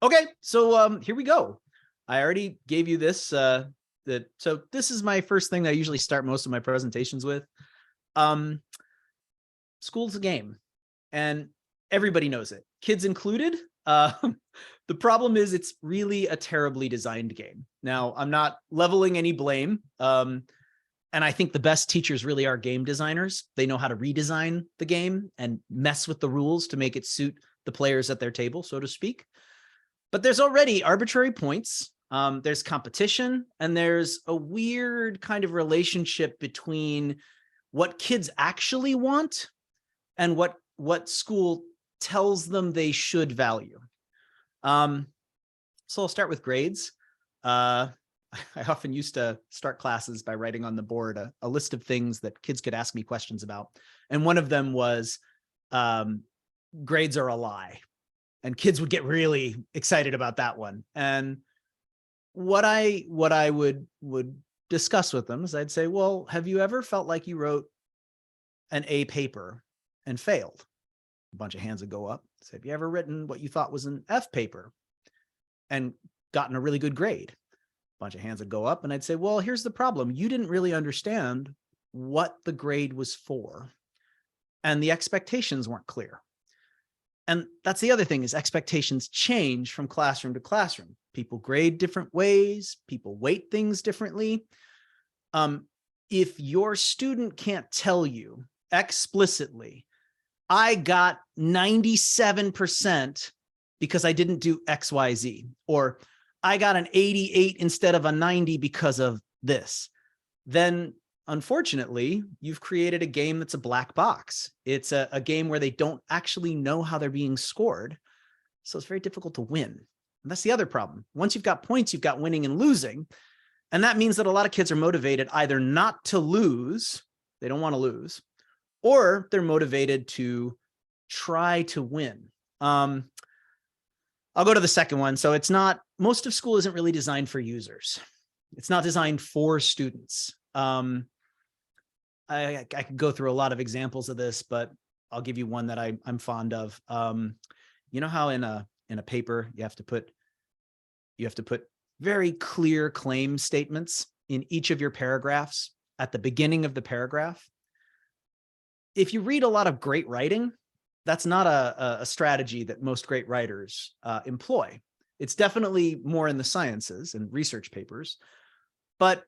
Okay, so here we go. I already gave you this. So this is my first thing that I usually start most of my presentations with. School's a game, and everybody knows it, kids included. The problem is it's really a terribly designed game. Now, I'm not leveling any blame. And I think the best teachers really are game designers. They know how to redesign the game and mess with the rules to make it suit the players at their table, so to speak. But there's already arbitrary points. There's competition, and there's a weird kind of relationship between what kids actually want and what school tells them they should value. So I'll start with grades. I often used to start classes by writing on the board a list of things that kids could ask me questions about. And one of them was, grades are a lie. And kids would get really excited about that one. And what I would discuss with them is I'd say, well, have you ever felt like you wrote an A paper and failed? A bunch of hands would go up. Say, have you ever written what you thought was an F paper and gotten a really good grade? A bunch of hands would go up, and I'd say, well, here's the problem. You didn't really understand what the grade was for, and the expectations weren't clear. And that's the other thing, is expectations change from classroom to classroom. People grade different ways. People weight things differently. If your student can't tell you explicitly, I got 97% because I didn't do X, Y, Z, or I got an 88 instead of a 90 because of this, then unfortunately, you've created a game that's a black box. It's a game where they don't actually know how they're being scored. So it's very difficult to win. And that's the other problem. Once you've got points, you've got winning and losing. And that means that a lot of kids are motivated either not to lose, they don't want to lose, or they're motivated to try to win. I'll go to the second one. So it's not, most of school isn't really designed for users. It's not designed for students. I could go through a lot of examples of this, but I'll give you one that I'm fond of. You know how in a paper you have to put very clear claim statements in each of your paragraphs at the beginning of the paragraph? If you read a lot of great writing, that's not a strategy that most great writers employ. It's definitely more in the sciences and research papers, but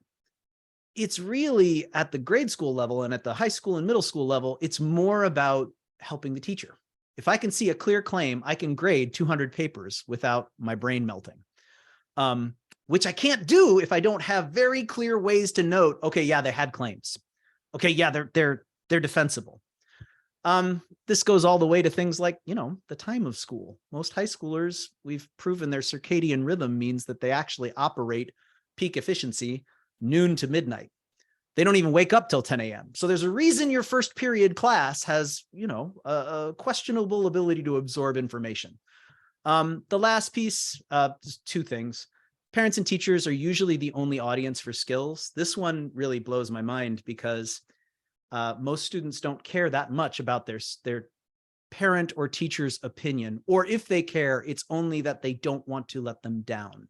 it's really at the grade school level and at the high school and middle school level, it's more about helping the teacher. If I can see a clear claim, I can grade 200 papers without my brain melting, which I can't do if I don't have very clear ways to note, okay, yeah, they had claims. Okay, yeah, they're defensible. This goes all the way to things like, the time of school. Most high schoolers, we've proven their circadian rhythm means that they actually operate peak efficiency noon to midnight. They don't even wake up till 10 a.m. So there's a reason your first period class has, a questionable ability to absorb information. The last piece, just two things. Parents and teachers are usually the only audience for skills. This one really blows my mind because most students don't care that much about their parent or teacher's opinion, or if they care, it's only that they don't want to let them down.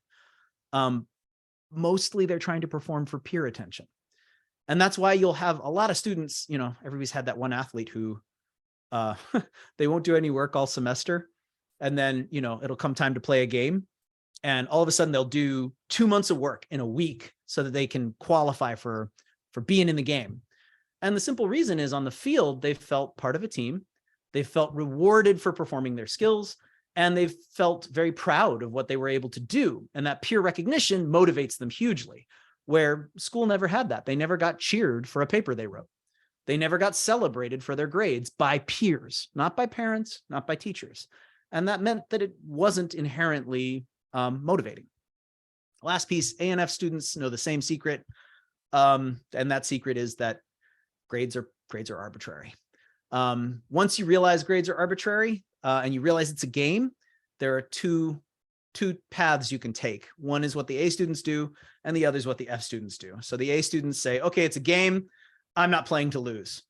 Mostly they're trying to perform for peer attention. And that's why you'll have a lot of students, everybody's had that one athlete who they won't do any work all semester. And then, it'll come time to play a game. And all of a sudden they'll do 2 months of work in a week so that they can qualify for being in the game. And the simple reason is on the field, they felt part of a team. They felt rewarded for performing their skills, and they felt very proud of what they were able to do. And that peer recognition motivates them hugely, where school never had that. They never got cheered for a paper they wrote. They never got celebrated for their grades by peers, not by parents, not by teachers. And that meant that it wasn't inherently motivating. Last piece, A and F students know the same secret. And that secret is that grades are arbitrary. Once you realize grades are arbitrary and you realize it's a game, there are two paths you can take. One is what the A students do, and the other is what the F students do. So the A students say, okay, it's a game. I'm not playing to lose.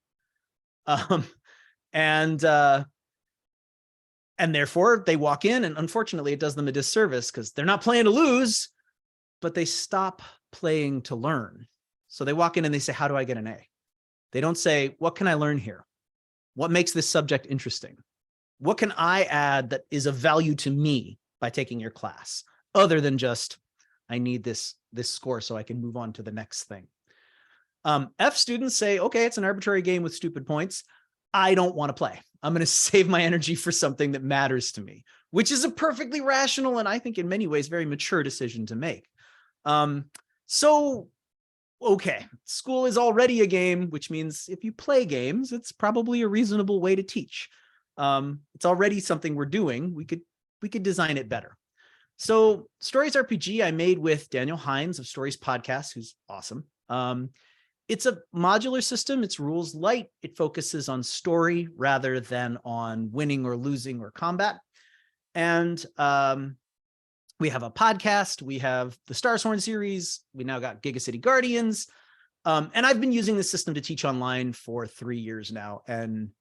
And therefore they walk in, and unfortunately it does them a disservice because they're not playing to lose, but they stop playing to learn. So they walk in and they say, how do I get an A? They don't say, what can I learn here? What makes this subject interesting? What can I add that is of value to me by taking your class, other than just, I need this score so I can move on to the next thing. F students say, okay, it's an arbitrary game with stupid points. I don't want to play. I'm going to save my energy for something that matters to me, which is a perfectly rational and I think in many ways very mature decision to make. Okay, school is already a game, which means if you play games, it's probably a reasonable way to teach. It's already something we're doing. We could design it better. So Stories RPG I made with Daniel Hines of Stories Podcast, who's awesome. It's a modular system. It's rules light. It focuses on story rather than on winning or losing or combat. And we have a podcast. We have the Starsworn series. We now got Giga City Guardians. And I've been using this system to teach online for 3 years now and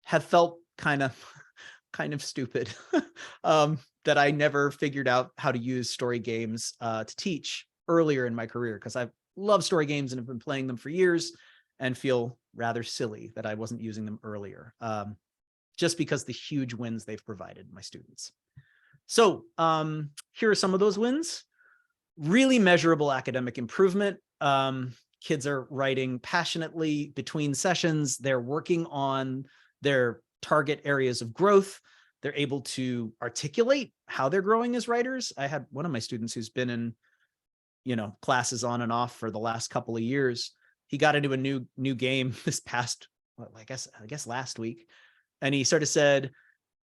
have felt kind of stupid that I never figured out how to use story games to teach earlier in my career, because I've loved story games and have been playing them for years and feel rather silly that I wasn't using them earlier, just because the huge wins they've provided my students. So here are some of those wins. Really measurable academic improvement. Kids are writing passionately between sessions. They're working on their target areas of growth. They're able to articulate how they're growing as writers. I had one of my students who's been in, classes on and off for the last couple of years. He got into a new game this past, I guess last week. And he sort of said,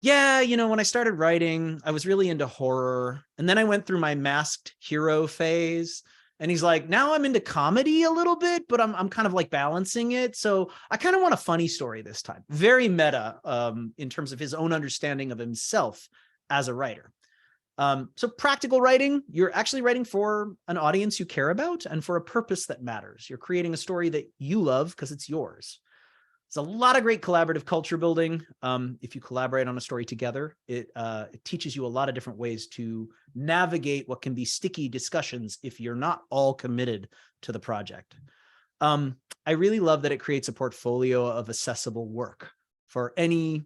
yeah, when I started writing, I was really into horror. And then I went through my masked hero phase. And he's like, now I'm into comedy a little bit, but I'm kind of like balancing it. So I kind of want a funny story this time. Very meta in terms of his own understanding of himself as a writer. So practical writing, you're actually writing for an audience you care about and for a purpose that matters. You're creating a story that you love because it's yours. There's a lot of great collaborative culture building. If you collaborate on a story together, it teaches you a lot of different ways to navigate what can be sticky discussions if you're not all committed to the project. I really love that it creates a portfolio of accessible work for any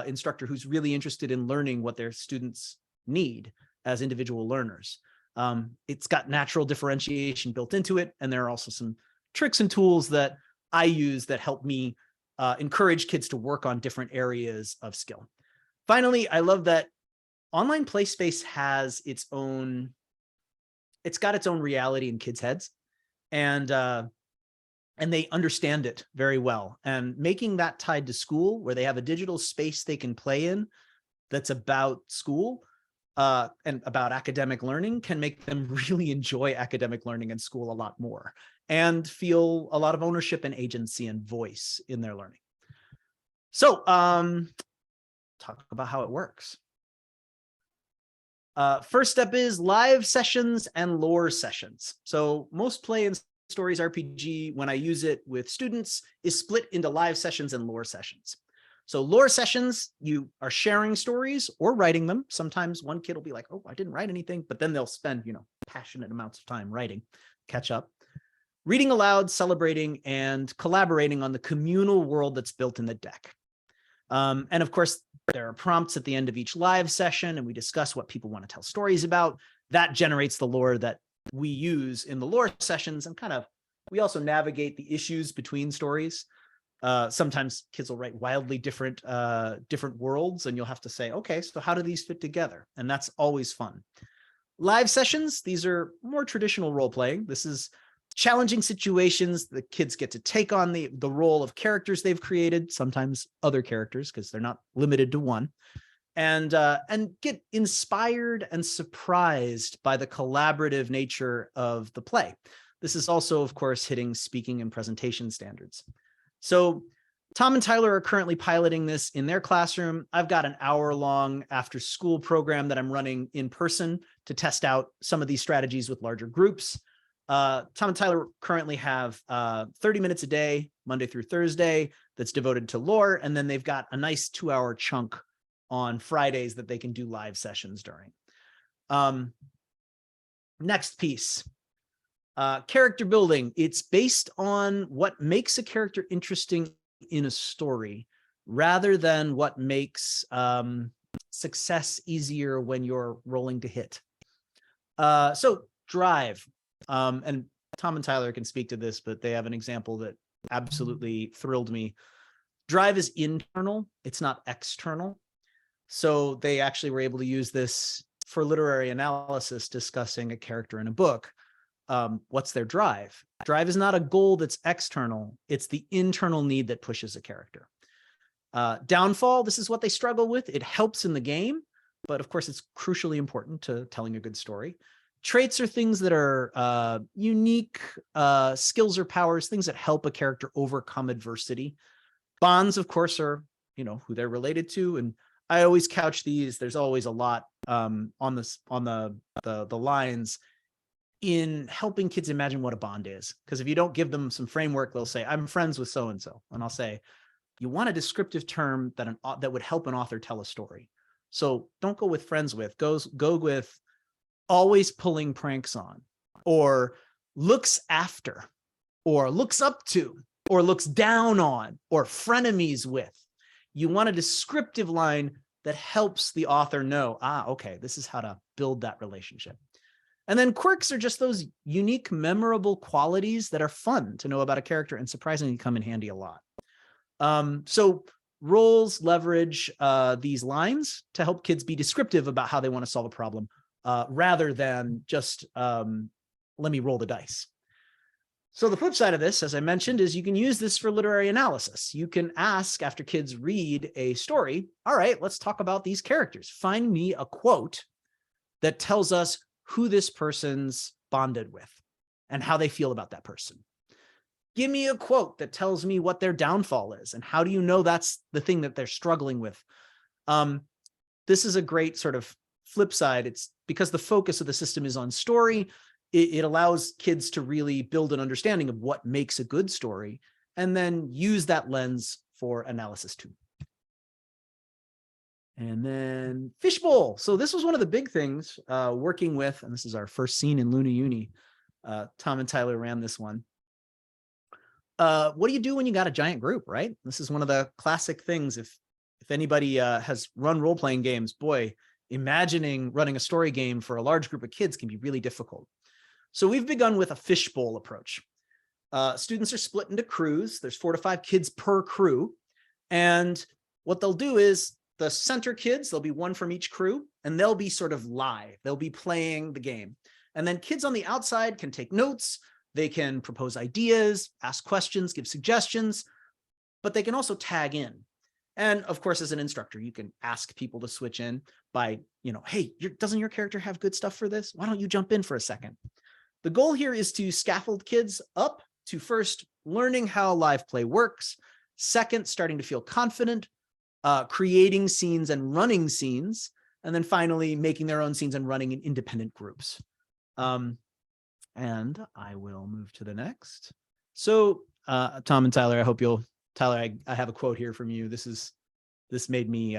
instructor who's really interested in learning what their students need as individual learners. It's got natural differentiation built into it, and there are also some tricks and tools that I use that help me encourage kids to work on different areas of skill. Finally, I love that online play space has it's got its own reality in kids' heads, and they understand it very well. And making that tied to school, where they have a digital space they can play in that's about school and about academic learning, can make them really enjoy academic learning and school a lot more and feel a lot of ownership and agency and voice in their learning. So talk about how it works. First step is live sessions and lore sessions. So most play in Stories RPG, when I use it with students, is split into live sessions and lore sessions. So lore sessions, you are sharing stories or writing them. Sometimes one kid will be like, oh, I didn't write anything, but then they'll spend, passionate amounts of time writing, catch up. Reading aloud, celebrating, and collaborating on the communal world that's built in the deck. And of course, there are prompts at the end of each live session, and we discuss what people want to tell stories about. That generates the lore that we use in the lore sessions, and we also navigate the issues between stories. Sometimes kids will write wildly different worlds, and you'll have to say, okay, so how do these fit together? And that's always fun. Live sessions, these are more traditional role playing. This is challenging situations. The kids get to take on the role of characters they've created, sometimes other characters, because they're not limited to one, and get inspired and surprised by the collaborative nature of the play. This is also, of course, hitting speaking and presentation standards. So Tom and Tyler are currently piloting this in their classroom. I've got an hour-long after-school program that I'm running in person to test out some of these strategies with larger groups. Tom and Tyler currently have 30 minutes a day, Monday through Thursday, that's devoted to lore. And then they've got a nice 2-hour chunk on Fridays that they can do live sessions during. Next piece, character building. It's based on what makes a character interesting in a story rather than what makes success easier when you're rolling to hit. So drive, and Tom and Tyler can speak to this, but they have an example that absolutely thrilled me. Drive is internal, it's not external. So they actually were able to use this for literary analysis, discussing a character in a book. What's their drive? Drive is not a goal that's external. It's the internal need that pushes a character. Downfall, this is what they struggle with. It helps in the game, but of course it's crucially important to telling a good story. Traits are things that are unique skills or powers, things that help a character overcome adversity. Bonds, of course, are, you know, who they're related to. And I always couch these. There's always a lot on the lines in helping kids imagine what a bond is. Because if you don't give them some framework, they'll say, I'm friends with so-and-so. And I'll say, you want a descriptive term that would help an author tell a story. So don't go with friends with, go with always pulling pranks on, or looks after, or looks up to, or looks down on, or frenemies with. You want a descriptive line that helps the author know, okay, this is how to build that relationship. And then quirks are just those unique, memorable qualities that are fun to know about a character and surprisingly come in handy a lot. So roles leverage these lines to help kids be descriptive about how they want to solve a problem, rather than just let me roll the dice. So the flip side of this, as I mentioned, is you can use this for literary analysis. You can ask, after kids read a story, all right, let's talk about these characters. Find me a quote that tells us who this person's bonded with and how they feel about that person. Give me a quote that tells me what their downfall is and how do you know that's the thing that they're struggling with. This is a great sort of flip side. It's because the focus of the system is on story. It allows kids to really build an understanding of what makes a good story and then use that lens for analysis too. And then Fishbowl. So this was one of the big things working with, and this is our first scene in Luna Uni. Tom and Tyler ran this one. What do you do when you got a giant group, right? This is one of the classic things. If anybody has run role-playing games, boy, imagining running a story game for a large group of kids can be really difficult. So we've begun with a fishbowl approach. Students are split into crews. There's 4 to 5 kids per crew. And what they'll do is the center kids, there'll be one from each crew, and they'll be sort of live. They'll be playing the game. And then kids on the outside can take notes. They can propose ideas, ask questions, give suggestions, but they can also tag in. And of course, as an instructor, you can ask people to switch in by, hey, doesn't your character have good stuff for this? Why don't you jump in for a second? The goal here is to scaffold kids up to first learning how live play works, second, starting to feel confident, creating scenes and running scenes, and then finally making their own scenes and running in independent groups. And I will move to the next. So Tom and Tyler, I hope you'll, Tyler, I have a quote here from you. This made me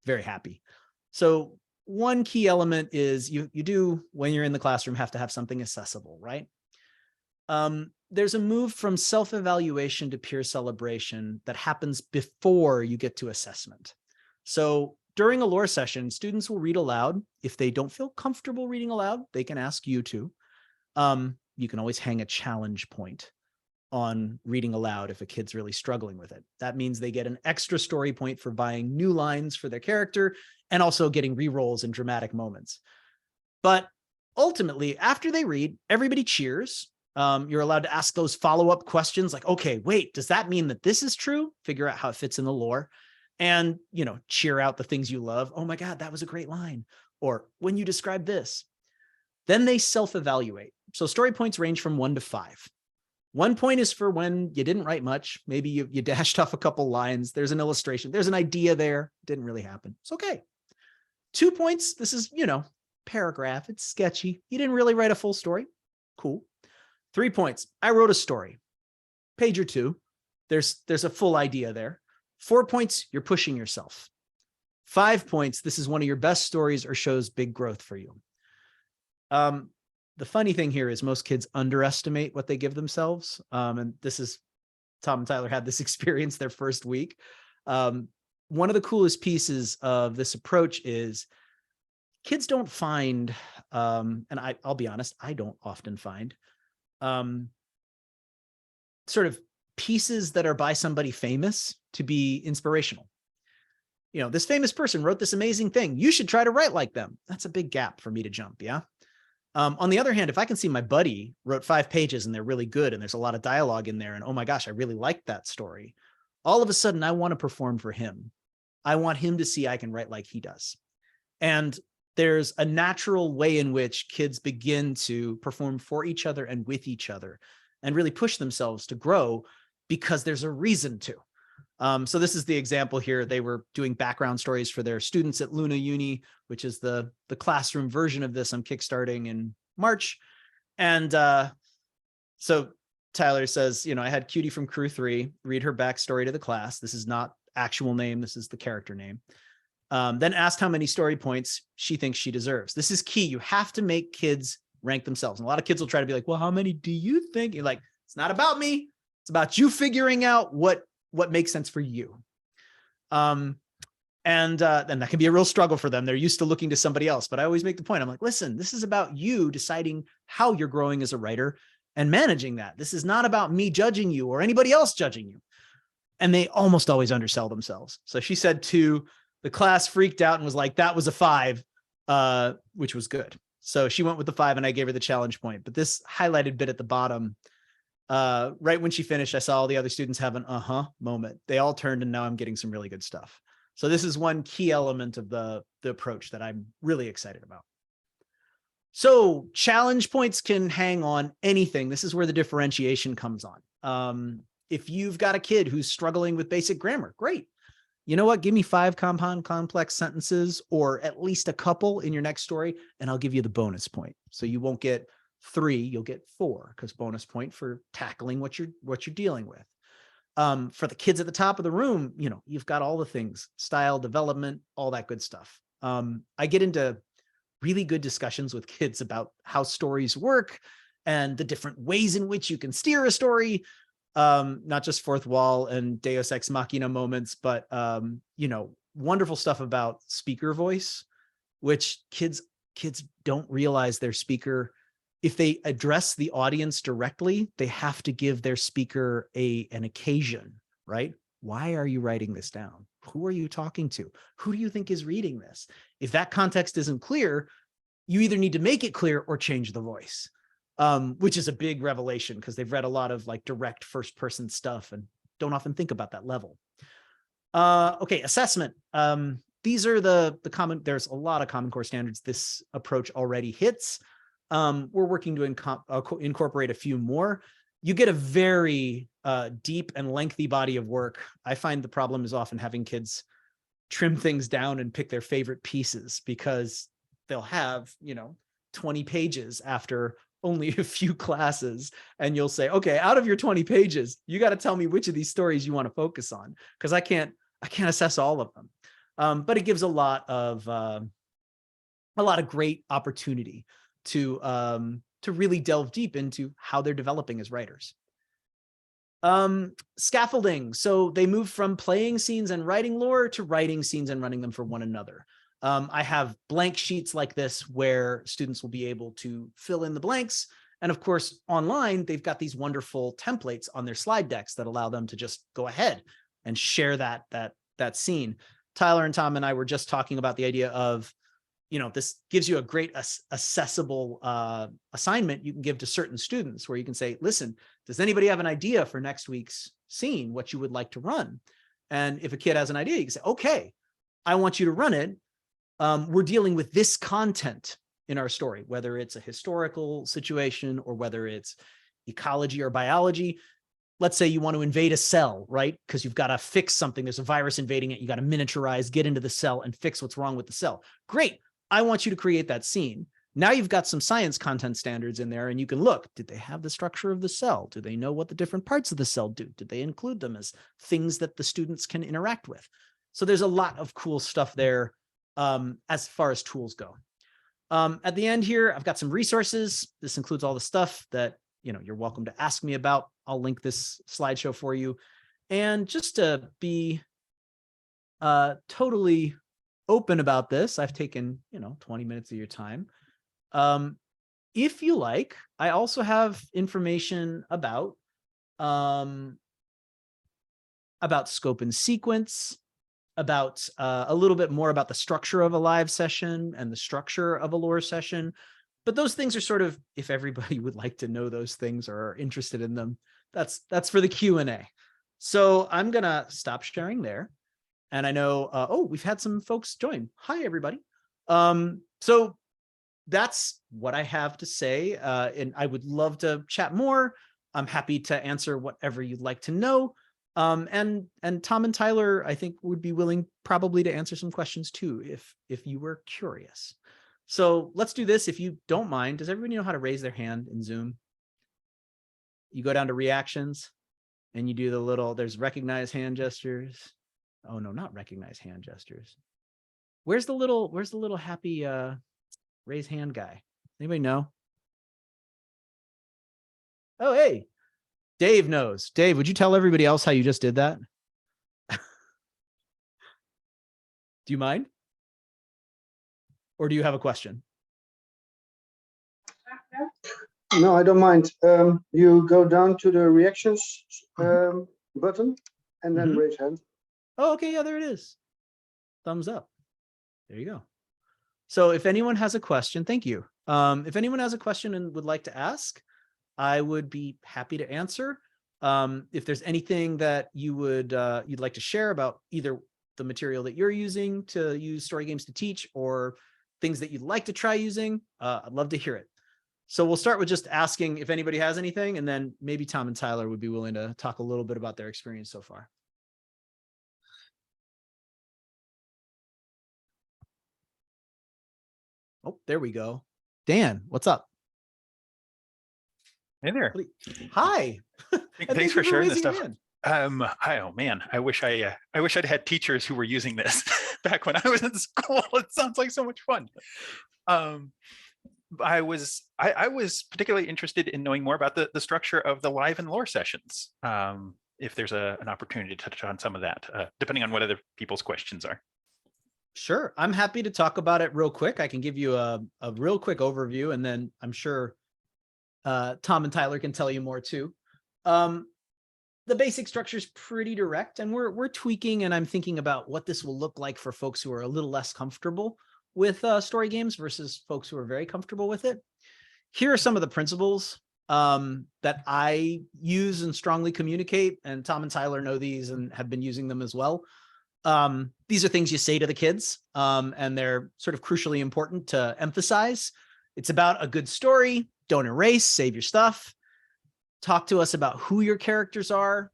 very happy. So one key element is you do, when you're in the classroom, have to have something accessible, right? There's a move from self-evaluation to peer celebration that happens before you get to assessment. So during a lore session, students will read aloud. If they don't feel comfortable reading aloud, they can ask you to. You can always hang a challenge point on reading aloud if a kid's really struggling with it. That means they get an extra story point for buying new lines for their character and also getting rerolls in dramatic moments. But ultimately, after they read, everybody cheers. You're allowed to ask those follow-up questions like, okay, wait, does that mean that this is true? Figure out how it fits in the lore and, cheer out the things you love. Oh my God, that was a great line. Or when you describe this, then they self-evaluate. So story points range from 1 to 5. 1 point is for when you didn't write much. Maybe you dashed off a couple lines. There's an illustration. There's an idea there. Didn't really happen. It's okay. 2 points. This is, paragraph. It's sketchy. You didn't really write a full story. Cool. 3 points. I wrote a story. Page or 2. There's a full idea there. 4 points. You're pushing yourself. 5 points. This is one of your best stories or shows big growth for you. The funny thing here is most kids underestimate what they give themselves. And this is, Tom and Tyler had this experience their first week. One of the coolest pieces of this approach is kids don't find, and I'll be honest, I don't often find sort of pieces that are by somebody famous to be inspirational. You know, this famous person wrote this amazing thing. You should try to write like them. That's a big gap for me to jump. Yeah. On the other hand, if I can see my buddy wrote 5 pages and they're really good and there's a lot of dialogue in there and, oh my gosh, I really liked that story. All of a sudden I want to perform for him. I want him to see I can write like he does. And there's a natural way in which kids begin to perform for each other and with each other and really push themselves to grow because there's a reason to. So this is the example here. They were doing background stories for their students at Luna Uni, which is the classroom version of this I'm kickstarting in March. And so Tyler says, you know, I had Cutie from Crew 3 read her backstory to the class. This is not actual name. This is the character name. Then asked how many story points she thinks she deserves. This is key. You have to make kids rank themselves. And a lot of kids will try to be like, well, how many do you think? You're like, it's not about me. It's about you figuring out what makes sense for you. And that can be a real struggle for them. They're used to looking to somebody else, but I always make the point. I'm like, listen, this is about you deciding how you're growing as a writer and managing that. This is not about me judging you or anybody else judging you. And they almost always undersell themselves. So she said 2, the class freaked out and was like, that was a 5, which was good. So she went with the 5 and I gave her the challenge point. But this highlighted bit at the bottom, right when she finished, I saw all the other students have an moment. They all turned and now I'm getting some really good stuff. So this is one key element of the approach that I'm really excited about. So challenge points can hang on anything. This is where the differentiation comes on. If you've got a kid who's struggling with basic grammar, great. You know what? Give me 5 compound complex sentences or at least a couple in your next story, and I'll give you the bonus point. So you won't get 3, you'll get 4 because bonus point for tackling what you're dealing with. For the kids at the top of the room, you know, you've got all the things, style, development, all that good stuff. I get into really good discussions with kids about how stories work and the different ways in which you can steer a story. Not just fourth wall and Deus Ex Machina moments, but, you know, wonderful stuff about speaker voice, which kids don't realize their speaker. If they address the audience directly, they have to give their speaker an occasion, right? Why are you writing this down? Who are you talking to? Who do you think is reading this? If that context isn't clear, you either need to make it clear or change the voice. Which is a big revelation because they've read a lot of like direct first person stuff and don't often think about that level. Okay, assessment. These are the common, there's a lot of Common Core standards this approach already hits. We're working to incorporate a few more. You get a very deep and lengthy body of work. I find the problem is often having kids trim things down and pick their favorite pieces because they'll have, you know, 20 pages after only a few classes. And you'll say, okay, out of your 20 pages, you got to tell me which of these stories you want to focus on because I can't assess all of them. But it gives a lot of great opportunity to really delve deep into how they're developing as writers. Scaffolding. So they move from playing scenes and writing lore to writing scenes and running them for one another. I have blank sheets like this where students will be able to fill in the blanks. And of course, online, they've got these wonderful templates on their slide decks that allow them to just go ahead and share that scene. Tyler and Tom and I were just talking about the idea of, you know, this gives you a great accessible assignment you can give to certain students where you can say, listen, does anybody have an idea for next week's scene, what you would like to run? And if a kid has an idea, you can say, okay, I want you to run it. We're dealing with this content in our story, whether it's a historical situation or whether it's ecology or biology. Let's say you want to invade a cell, right? Because you've got to fix something. There's a virus invading it. You got to miniaturize, get into the cell and fix what's wrong with the cell. Great. I want you to create that scene. Now you've got some science content standards in there and you can look, did they have the structure of the cell? Do they know what the different parts of the cell do? Did they include them as things that the students can interact with? So there's a lot of cool stuff there as far as tools go. At the end here, I've got some resources. This includes all the stuff that you're welcome to ask me about. I'll link this slideshow for you. And just to be totally open about this, I've taken 20 minutes of your time. If you like, I also have information about scope and sequence, about a little bit more about the structure of a live session and the structure of a lore session. But those things are sort of, if everybody would like to know those things or are interested in them, that's for the Q&A. So I'm gonna stop sharing there. And I know, oh, we've had some folks join. Hi, everybody. So that's what I have to say. And I would love to chat more. I'm happy to answer whatever you'd like to know. And Tom and Tyler, I think, would be willing probably to answer some questions too, if you were curious. So let's do this. If you don't mind, does everybody know how to raise their hand in Zoom? You go down to reactions and you do the little, there's recognize hand gestures. Oh no, not recognize hand gestures. Where's the little happy raise hand guy? Anybody know? Oh, hey, Dave knows. Dave, would you tell everybody else how you just did that? Do you mind? Or do you have a question? No, I don't mind. You go down to the reactions button and then raise hand. Oh, okay. Yeah, there it is. Thumbs up. There you go. So if anyone has a question, thank you. If anyone has a question and would like to ask, I would be happy to answer. If there's anything that you'd like to share about either the material that you're using to use story games to teach or things that you'd like to try using, I'd love to hear it. So we'll start with just asking if anybody has anything, and then maybe Tom and Tyler would be willing to talk a little bit about their experience so far. Oh, there we go. Dan, what's up? Hey there. Hi. Thanks for sharing this stuff. Oh man, I wish I'd had teachers who were using this back when I was in school. It sounds like so much fun. I was particularly interested in knowing more about the structure of the live and lore sessions. If there's an opportunity to touch on some of that, depending on what other people's questions are. Sure, I'm happy to talk about it real quick. I can give you a real quick overview, and then I'm sure Tom and Tyler can tell you more too. The basic structure is pretty direct, and we're tweaking, and I'm thinking about what this will look like for folks who are a little less comfortable with story games versus folks who are very comfortable with it. Here are some of the principles that I use and strongly communicate, and Tom and Tyler know these and have been using them as well. These are things you say to the kids, and they're sort of crucially important to emphasize. It's about a good story. Don't erase, save your stuff. Talk to us about who your characters are.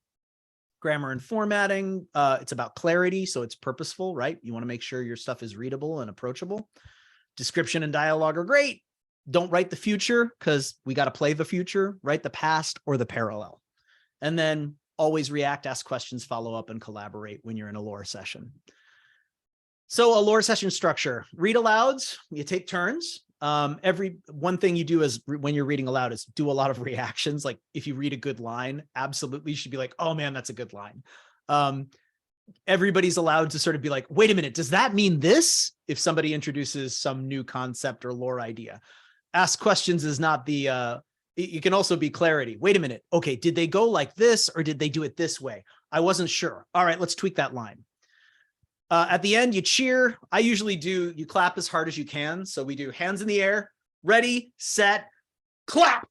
Grammar and formatting. It's about clarity, so it's purposeful, right? You want to make sure your stuff is readable and approachable. Description and dialogue are great. Don't write the future because we got to play the future. Write the past or the parallel. And then always react, ask questions, follow up, and collaborate when you're in a lore session. So a lore session structure. Read alouds. You take turns. One thing you do is when you're reading aloud is do a lot of reactions. Like if you read a good line, absolutely you should be like, oh man, that's a good line. Everybody's allowed to sort of be like, wait a minute, does that mean this? If somebody introduces some new concept or lore idea. Ask questions is not the, it can also be clarity. Wait a minute. Okay, did they go like this or did they do it this way? I wasn't sure. All right, let's tweak that line. At the end, you cheer. I usually do, you clap as hard as you can. So we do hands in the air, ready, set, clap.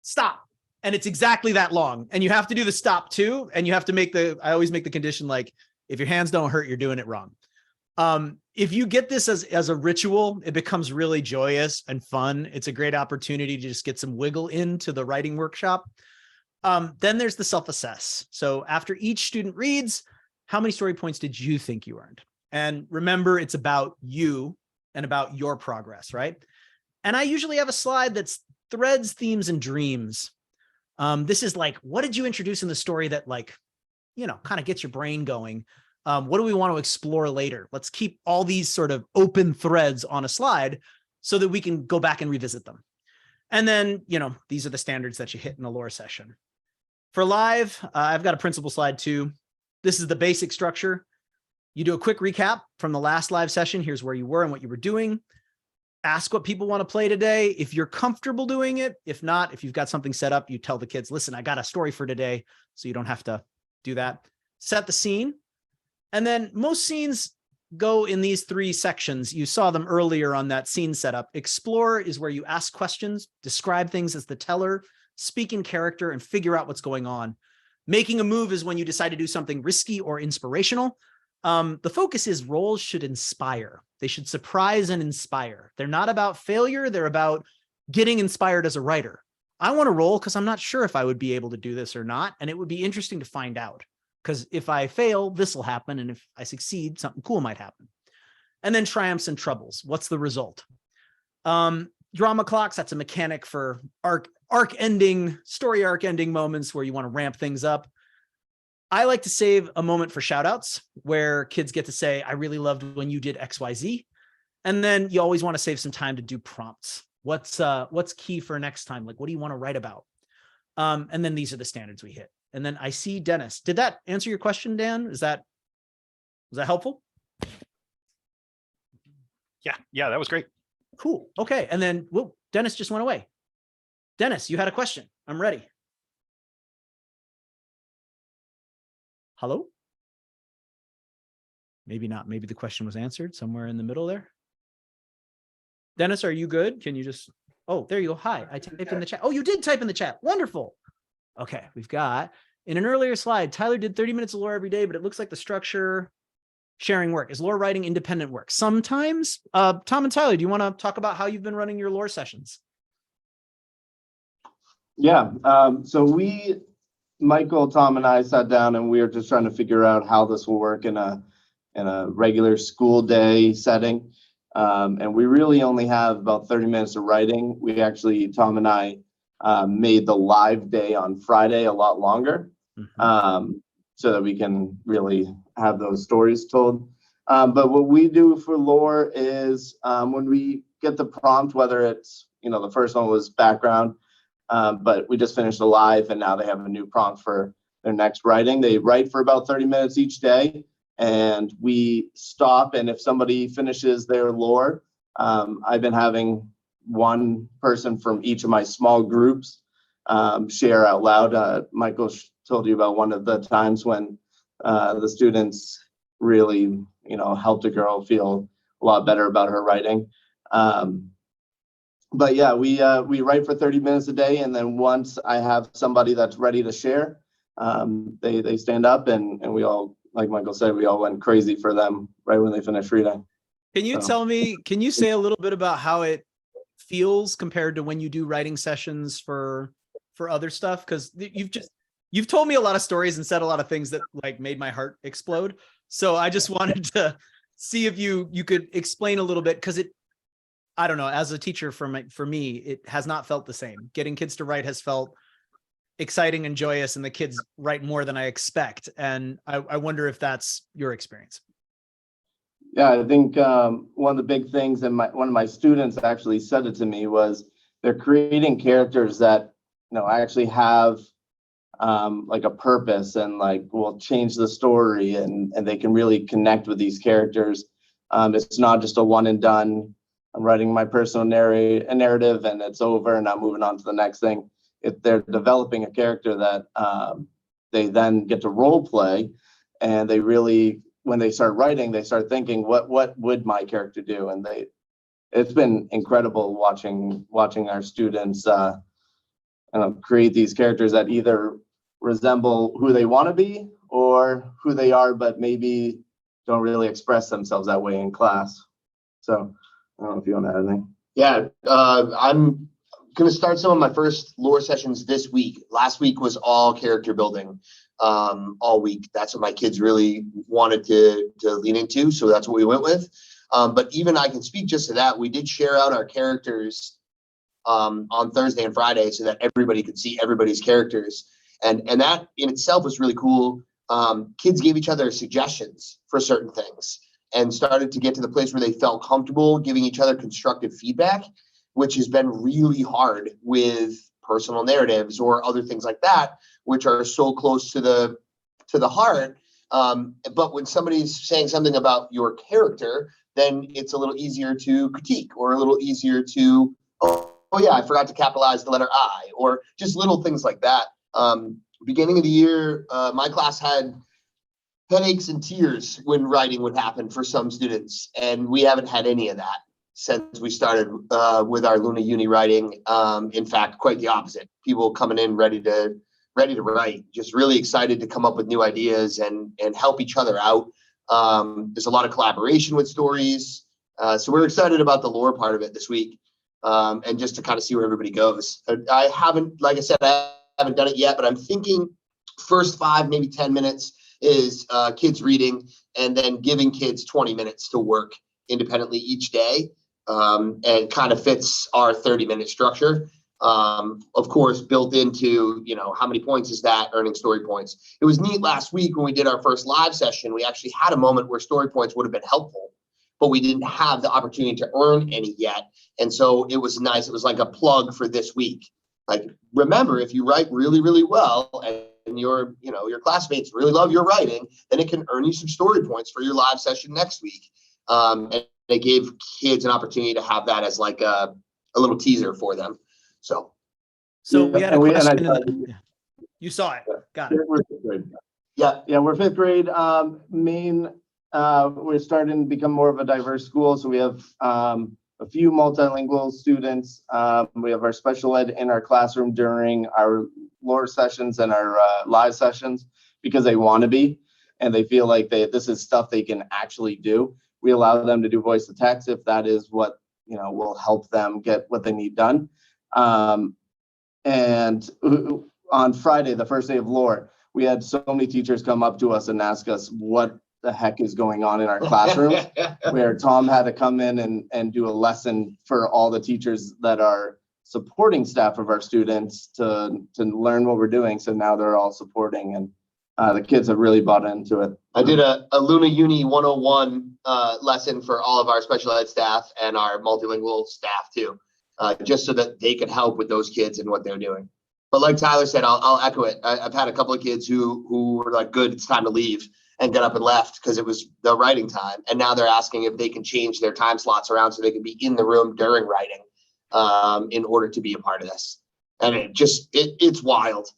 Stop. And it's exactly that long. And you have to do the stop too. And you have to make I always make the condition like, if your hands don't hurt, you're doing it wrong. If you get this as a ritual, it becomes really joyous and fun. It's a great opportunity to just get some wiggle into the writing workshop. Then there's the self-assess. So after each student reads, how many story points did you think you earned? And remember, it's about you and about your progress, right? And I usually have a slide that's threads, themes, and dreams. This is like, what did you introduce in the story that like, kind of gets your brain going? What do we want to explore later? Let's keep all these sort of open threads on a slide so that we can go back and revisit them. And then, these are the standards that you hit in the lore session. For live, I've got a principal slide too. This is the basic structure. You do a quick recap from the last live session. Here's where you were and what you were doing. Ask what people want to play today. If you're comfortable doing it, if not, if you've got something set up, you tell the kids, listen, I got a story for today. So you don't have to do that. Set the scene. And then most scenes go in these 3 sections. You saw them earlier on that scene setup. Explore is where you ask questions, describe things as the teller, speak in character, and figure out what's going on. Making a move is when you decide to do something risky or inspirational. The focus is roles should inspire. They should surprise and inspire. They're not about failure. They're about getting inspired as a writer. I want to roll because I'm not sure if I would be able to do this or not. And it would be interesting to find out. Because if I fail, this will happen. And if I succeed, something cool might happen. And then triumphs and troubles. What's the result? Drama clocks, that's a mechanic for story arc ending moments where you want to ramp things up. I like to save a moment for shout outs where kids get to say, I really loved when you did XYZ. And then you always want to save some time to do prompts. What's key for next time? Like, what do you want to write about? And then these are the standards we hit. And then I see Dennis. Did that answer your question, Dan? Was that helpful? Yeah, that was great. Cool. Okay. And then, whoa, Dennis just went away. Dennis, you had a question. I'm ready. Hello? Maybe not. Maybe the question was answered somewhere in the middle there. Dennis, are you good? Can you just, oh, there you go. Hi, I typed in the chat. Oh, you did type in the chat. Wonderful. Okay, we've got, in an earlier slide, Tyler did 30 minutes of lore every day, but it looks like the structure sharing work. Is lore writing independent work? Sometimes. Tom and Tyler, do you want to talk about how you've been running your lore sessions? Yeah, so Michael, Tom, and I sat down and we were just trying to figure out how this will work in a regular school day setting. And we really only have about 30 minutes of writing. We actually, Tom and I, made the live day on Friday a lot longer, so that we can really have those stories told. But what we do for lore is when we get the prompt, whether it's, the first one was background, but we just finished a live and now they have a new prompt for their next writing. They write for about 30 minutes each day and we stop. And if somebody finishes their lore, I've been having one person from each of my small groups share out loud. Michael told you about one of the times when the students really, helped a girl feel a lot better about her writing. But yeah, we write for 30 minutes a day, and then once I have somebody that's ready to share, they stand up, and we all, like Michael said, we all went crazy for them right when they finished reading. Can you tell me? Can you say a little bit about how it feels compared to when you do writing sessions for other stuff? Because you've told me a lot of stories and said a lot of things that like made my heart explode. So I just wanted to see if you could explain a little bit, because I don't know, as a teacher for me, it has not felt the same. Getting kids to write has felt exciting and joyous, and the kids write more than I expect. And I wonder if that's your experience. Yeah, I think one of the big things, and one of my students actually said it to me, was they're creating characters that, actually have like a purpose and like will change the story, and they can really connect with these characters. It's not just a one and done. I'm writing my personal narrative and it's over and I'm moving on to the next thing. If they're developing a character that they then get to role play, and they really, when they start writing, they start thinking, what would my character do? And it's been incredible watching our students create these characters that either resemble who they want to be or who they are, but maybe don't really express themselves that way in class. So I don't know if you want to add anything. Yeah, I'm going to start some of my first lore sessions this week. Last week was all character building all week. That's what my kids really wanted to lean into, so that's what we went with. But even I can speak just to that. We did share out our characters on Thursday and Friday so that everybody could see everybody's characters. And that in itself was really cool. Kids gave each other suggestions for certain things and started to get to the place where they felt comfortable giving each other constructive feedback, which has been really hard with personal narratives or other things like that, which are so close to the heart. But when somebody's saying something about your character, then it's a little easier to critique or a little easier to, oh yeah, I forgot to capitalize the letter I, or just little things like that. Beginning of the year, my class had headaches and tears when writing would happen for some students, and we haven't had any of that since we started with our Luna Uni writing. In fact, quite the opposite. People coming in ready to write, just really excited to come up with new ideas and help each other out. There's a lot of collaboration with stories. So we're excited about the lore part of it this week, and just to kind of see where everybody goes. I haven't, like I said, I haven't done it yet, but I'm thinking first 5, maybe 10 minutes is kids reading, and then giving kids 20 minutes to work independently each day, and kind of fits our 30-minute structure. Of course, built into, how many points is that, earning story points. It was neat last week when we did our first live session. We actually had a moment where story points would have been helpful, but we didn't have the opportunity to earn any yet. And so it was nice. It was like a plug for this week. Like, remember, if you write really, really well and your classmates really love your writing, then it can earn you some story points for your live session next week. And they gave kids an opportunity to have that as like a little teaser for them. So we had a question. Yeah. You saw it. Got it. We're fifth grade. Yeah, we're fifth grade. We're starting to become more of a diverse school. So we have a few multilingual students. We have our special ed in our classroom during our lore sessions and our live sessions because they want to be, and they feel like this is stuff they can actually do. We allow them to do voice to text if that is what will help them get what they need done. And on Friday, the first day of lore, we had so many teachers come up to us and ask us what the heck is going on in our classroom, where Tom had to come in and do a lesson for all the teachers that are supporting staff of our students to learn what we're doing. So now they're all supporting, and the kids have really bought into it. I did a Luna Uni 101 lesson for all of our special ed staff and our multilingual staff too, just so that they could help with those kids and what they're doing. But like Tyler said, I'll echo it. I've had a couple of kids who were like, good, it's time to leave, and got up and left because it was the writing time. And now they're asking if they can change their time slots around so they can be in the room during writing in order to be a part of this. And it's wild.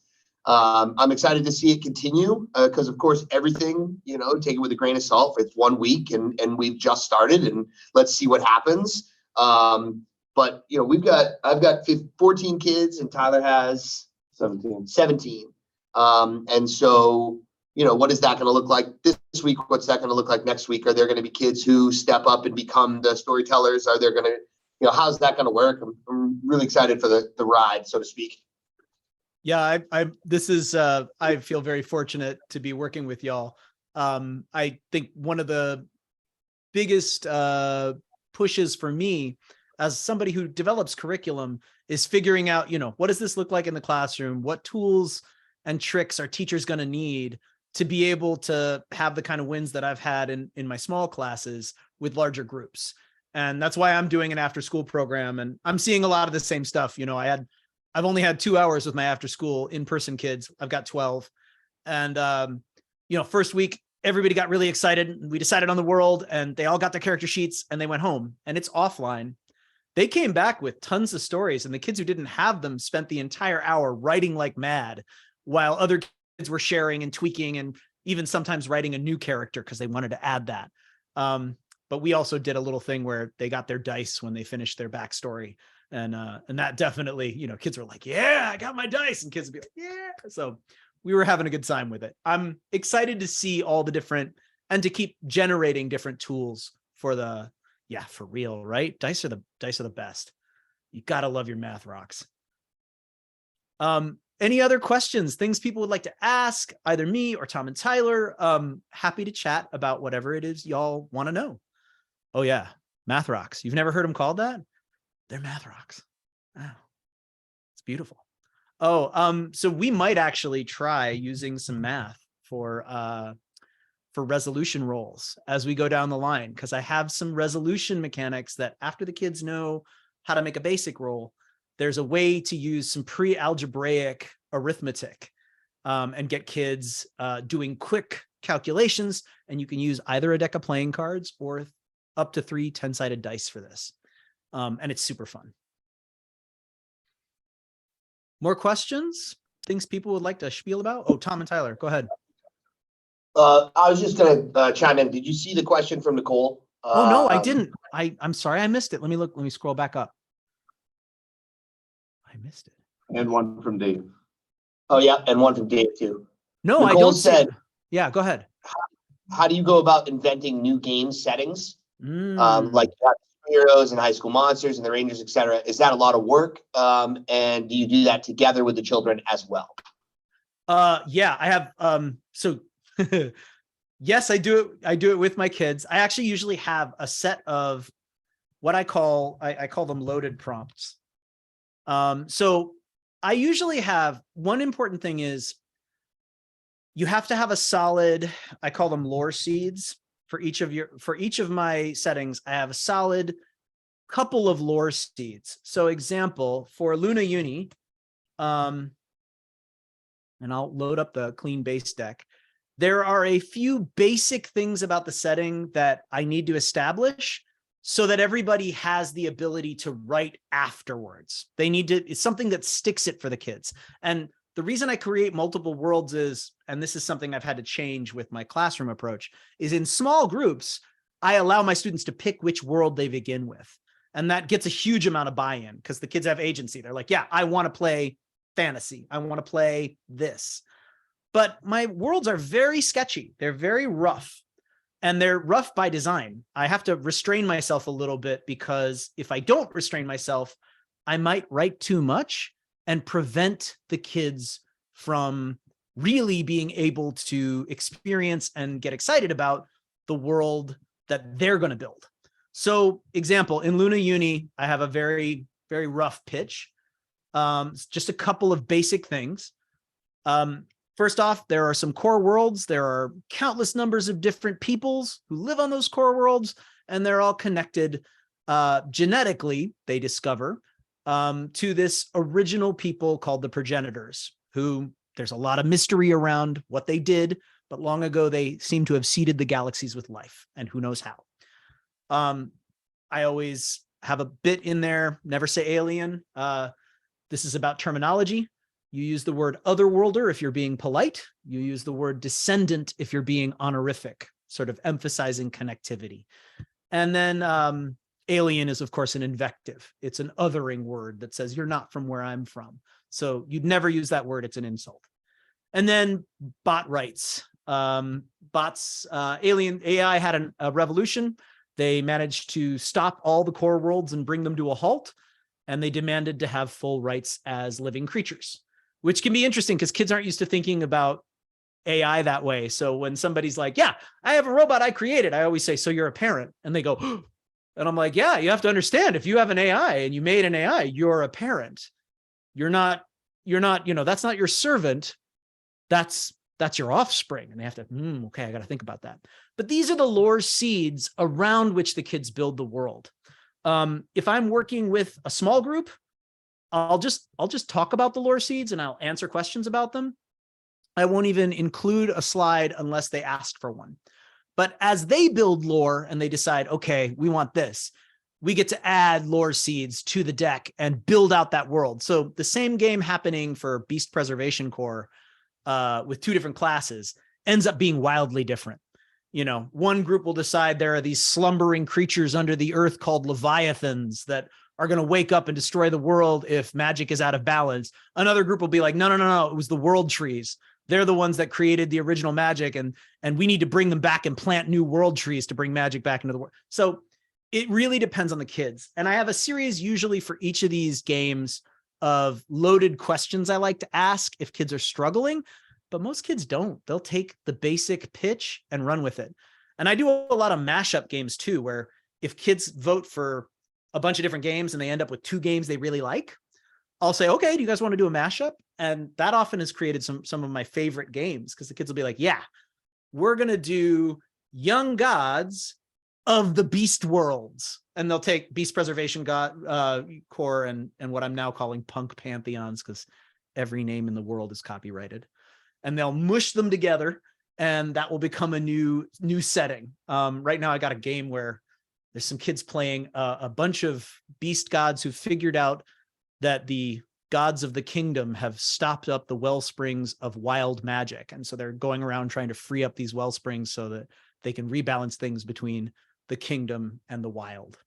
I'm excited to see it continue because, of course, everything, take it with a grain of salt. It's 1 week and we've just started, and let's see what happens. But, I've got 14 kids and Tyler has 17. And so, what is that going to look like this week? What's that going to look like next week? Are there going to be kids who step up and become the storytellers? Are there going to, how's that going to work? I'm really excited for the ride, so to speak. Yeah, I feel very fortunate to be working with y'all. I think one of the biggest pushes for me as somebody who develops curriculum is figuring out, what does this look like in the classroom? What tools and tricks are teachers going to need to be able to have the kind of wins that I've had in my small classes with larger groups? And that's why I'm doing an after school program, and I'm seeing a lot of the same stuff. I've only had 2 hours with my after school in-person kids. I've got 12. And, first week, everybody got really excited. We decided on the world, and they all got their character sheets and they went home, and it's offline. They came back with tons of stories, and the kids who didn't have them spent the entire hour writing like mad, while other kids were sharing and tweaking and even sometimes writing a new character because they wanted to add that. But we also did a little thing where they got their dice when they finished their backstory. And that definitely, kids were like, yeah, I got my dice. And kids would be like, yeah. So we were having a good time with it. I'm excited to see all the different, and to keep generating different tools for for real, right? Dice are the best. You got to love your math rocks. Any other questions, things people would like to ask, either me or Tom and Tyler? Happy to chat about whatever it is y'all want to know. Oh yeah, math rocks. You've never heard them called that? They're math rocks. Wow, it's beautiful. Oh, so we might actually try using some math for resolution rolls as we go down the line, because I have some resolution mechanics that after the kids know how to make a basic roll, there's a way to use some pre-algebraic arithmetic and get kids doing quick calculations. And you can use either a deck of playing cards or up to 3 10-sided dice for this. And it's super fun. More questions? Things people would like to spiel about? Oh, Tom and Tyler, go ahead. I was just gonna chime in. Did you see the question from Nicole? Oh, no, I didn't. I'm sorry, I missed it. Let me look. Let me scroll back up. I missed it. And one from Dave. Oh, yeah, and one from Dave too. No, I Nicole don't see said, it. Yeah, go ahead. how do you go about inventing new game settings? Mm. Like you have heroes and high school monsters and the Rangers, etc. Is that a lot of work? And do you do that together with the children as well? Yeah, I have so yes, I do it with my kids. I actually usually have a set of what I call them loaded prompts. So I usually have one important thing is you have to have a solid, I call them lore seeds for each of my settings. I have a solid couple of lore seeds. So example for Luna Uni, and I'll load up the clean base deck. There are a few basic things about the setting that I need to establish so that everybody has the ability to write afterwards. They need to, it's something that sticks it for the kids. And the reason I create multiple worlds is, and this is something I've had to change with my classroom approach, is in small groups, I allow my students to pick which world they begin with. And that gets a huge amount of buy-in because the kids have agency. They're like, yeah, I want to play fantasy. I want to play this. But my worlds are very sketchy. They're very rough. And they're rough by design. I have to restrain myself a little bit because if I don't restrain myself, I might write too much and prevent the kids from really being able to experience and get excited about the world that they're going to build. So example, in Luna Uni, I have a very, very rough pitch. Just a couple of basic things. First off, there are some core worlds. There are countless numbers of different peoples who live on those core worlds, and they're all connected genetically, they discover, to this original people called the progenitors, who there's a lot of mystery around what they did, but long ago they seem to have seeded the galaxies with life, and who knows how. I always have a bit in there, never say alien. This is about terminology. You use the word otherworlder if you're being polite. You use the word descendant if you're being honorific, sort of emphasizing connectivity. And then alien is, of course, an invective. It's an othering word that says you're not from where I'm from. So you'd never use that word. It's an insult. And then bot rights. Alien AI had a revolution. They managed to stop all the core worlds and bring them to a halt. And they demanded to have full rights as living creatures, which can be interesting because kids aren't used to thinking about AI that way. So when somebody's like, yeah, I have a robot I created, I always say, so you're a parent? And they go, oh. And I'm like, yeah, you have to understand, if you have an AI and you made an AI, you're a parent. You're not, that's not your servant. That's your offspring. And they have to, okay, I got to think about that. But these are the lore seeds around which the kids build the world. If I'm working with a small group, I'll just talk about the lore seeds and I'll answer questions about them. I won't even include a slide unless they ask for one. But as they build lore and they decide, okay, we want this, we get to add lore seeds to the deck and build out that world. So the same game happening for Beast Preservation Corps with 2 different classes ends up being wildly different. One group will decide there are these slumbering creatures under the earth called Leviathans that are going to wake up and destroy the world if magic is out of balance. Another group will be like, no, it was the world trees. They're the ones that created the original magic, and we need to bring them back and plant new world trees to bring magic back into the world. So it really depends on the kids. And I have a series usually for each of these games of loaded questions I like to ask if kids are struggling, but most kids don't. They'll take the basic pitch and run with it. And I do a lot of mashup games too, where if kids vote for a bunch of different games and they end up with 2 games they really like, I'll say, okay, do you guys want to do a mashup? And that often has created some of my favorite games, because the kids will be like, yeah, we're going to do Young Gods of the Beast Worlds. And they'll take Beast Preservation Corps and what I'm now calling Punk Pantheons, because every name in the world is copyrighted. And they'll mush them together, and that will become a new setting. Right now I got a game where there's some kids playing a bunch of beast gods who figured out that the gods of the kingdom have stopped up the well springs of wild magic. And so they're going around trying to free up these well springs so that they can rebalance things between the kingdom and the wild.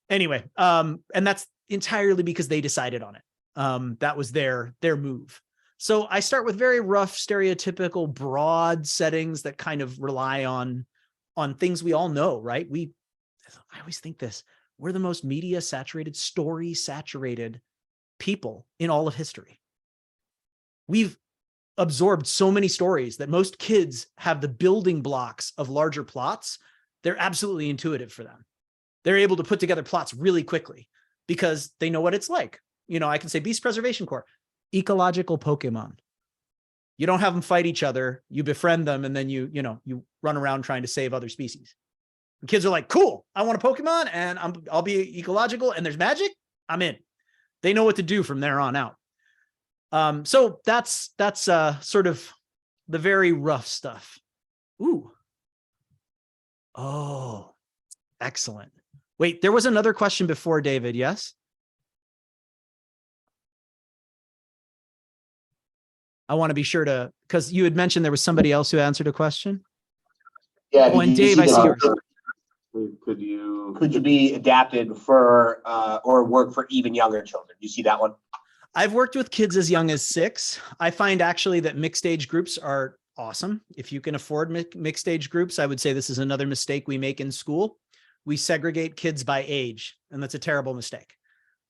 Anyway, and that's entirely because they decided on it. That was their move. So I start with very rough, stereotypical, broad settings that kind of rely on things we all know, right? I always think this, we're the most media saturated, story saturated people in all of history. We've absorbed so many stories that most kids have the building blocks of larger plots. They're absolutely intuitive for them. They're able to put together plots really quickly because they know what it's like. You know, I can say Beast Preservation Corps, ecological Pokemon. You don't have them fight each other. You befriend them, and then you run around trying to save other species. And kids are like, cool, I want a Pokemon, and I'll be ecological, and there's magic. I'm in. They know what to do from there on out. So that's sort of the very rough stuff. Ooh. Oh, excellent. Wait, there was another question before, David, yes? I want to be sure to, because you had mentioned there was somebody else who answered a question. Yeah. Oh, and Dave, I see yours. Could you be adapted for or work for even younger children? You see that one? I've worked with kids as young as 6. I find actually that mixed age groups are awesome. If you can afford mixed age groups, I would say this is another mistake we make in school. We segregate kids by age, and that's a terrible mistake.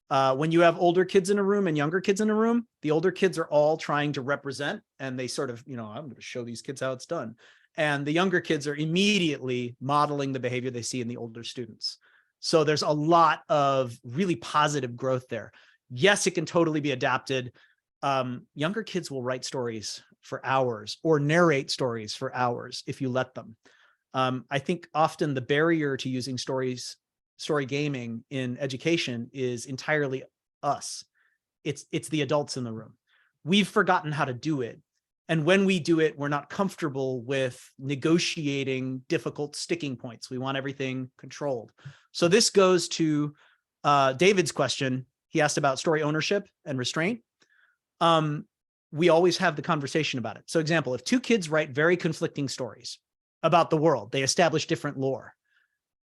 When you have older kids in a room and younger kids in a room, the older kids are all trying to represent, and they sort of, I'm going to show these kids how it's done. And the younger kids are immediately modeling the behavior they see in the older students. So there's a lot of really positive growth there. Yes, it can totally be adapted. Younger kids will write stories for hours or narrate stories for hours if you let them. I think often the barrier to using story gaming in education is entirely us. It's the adults in the room. We've forgotten how to do it. And when we do it, we're not comfortable with negotiating difficult sticking points. We want everything controlled. So this goes to David's question. He asked about story ownership and restraint. We always have the conversation about it. So example, if 2 kids write very conflicting stories about the world, they establish different lore.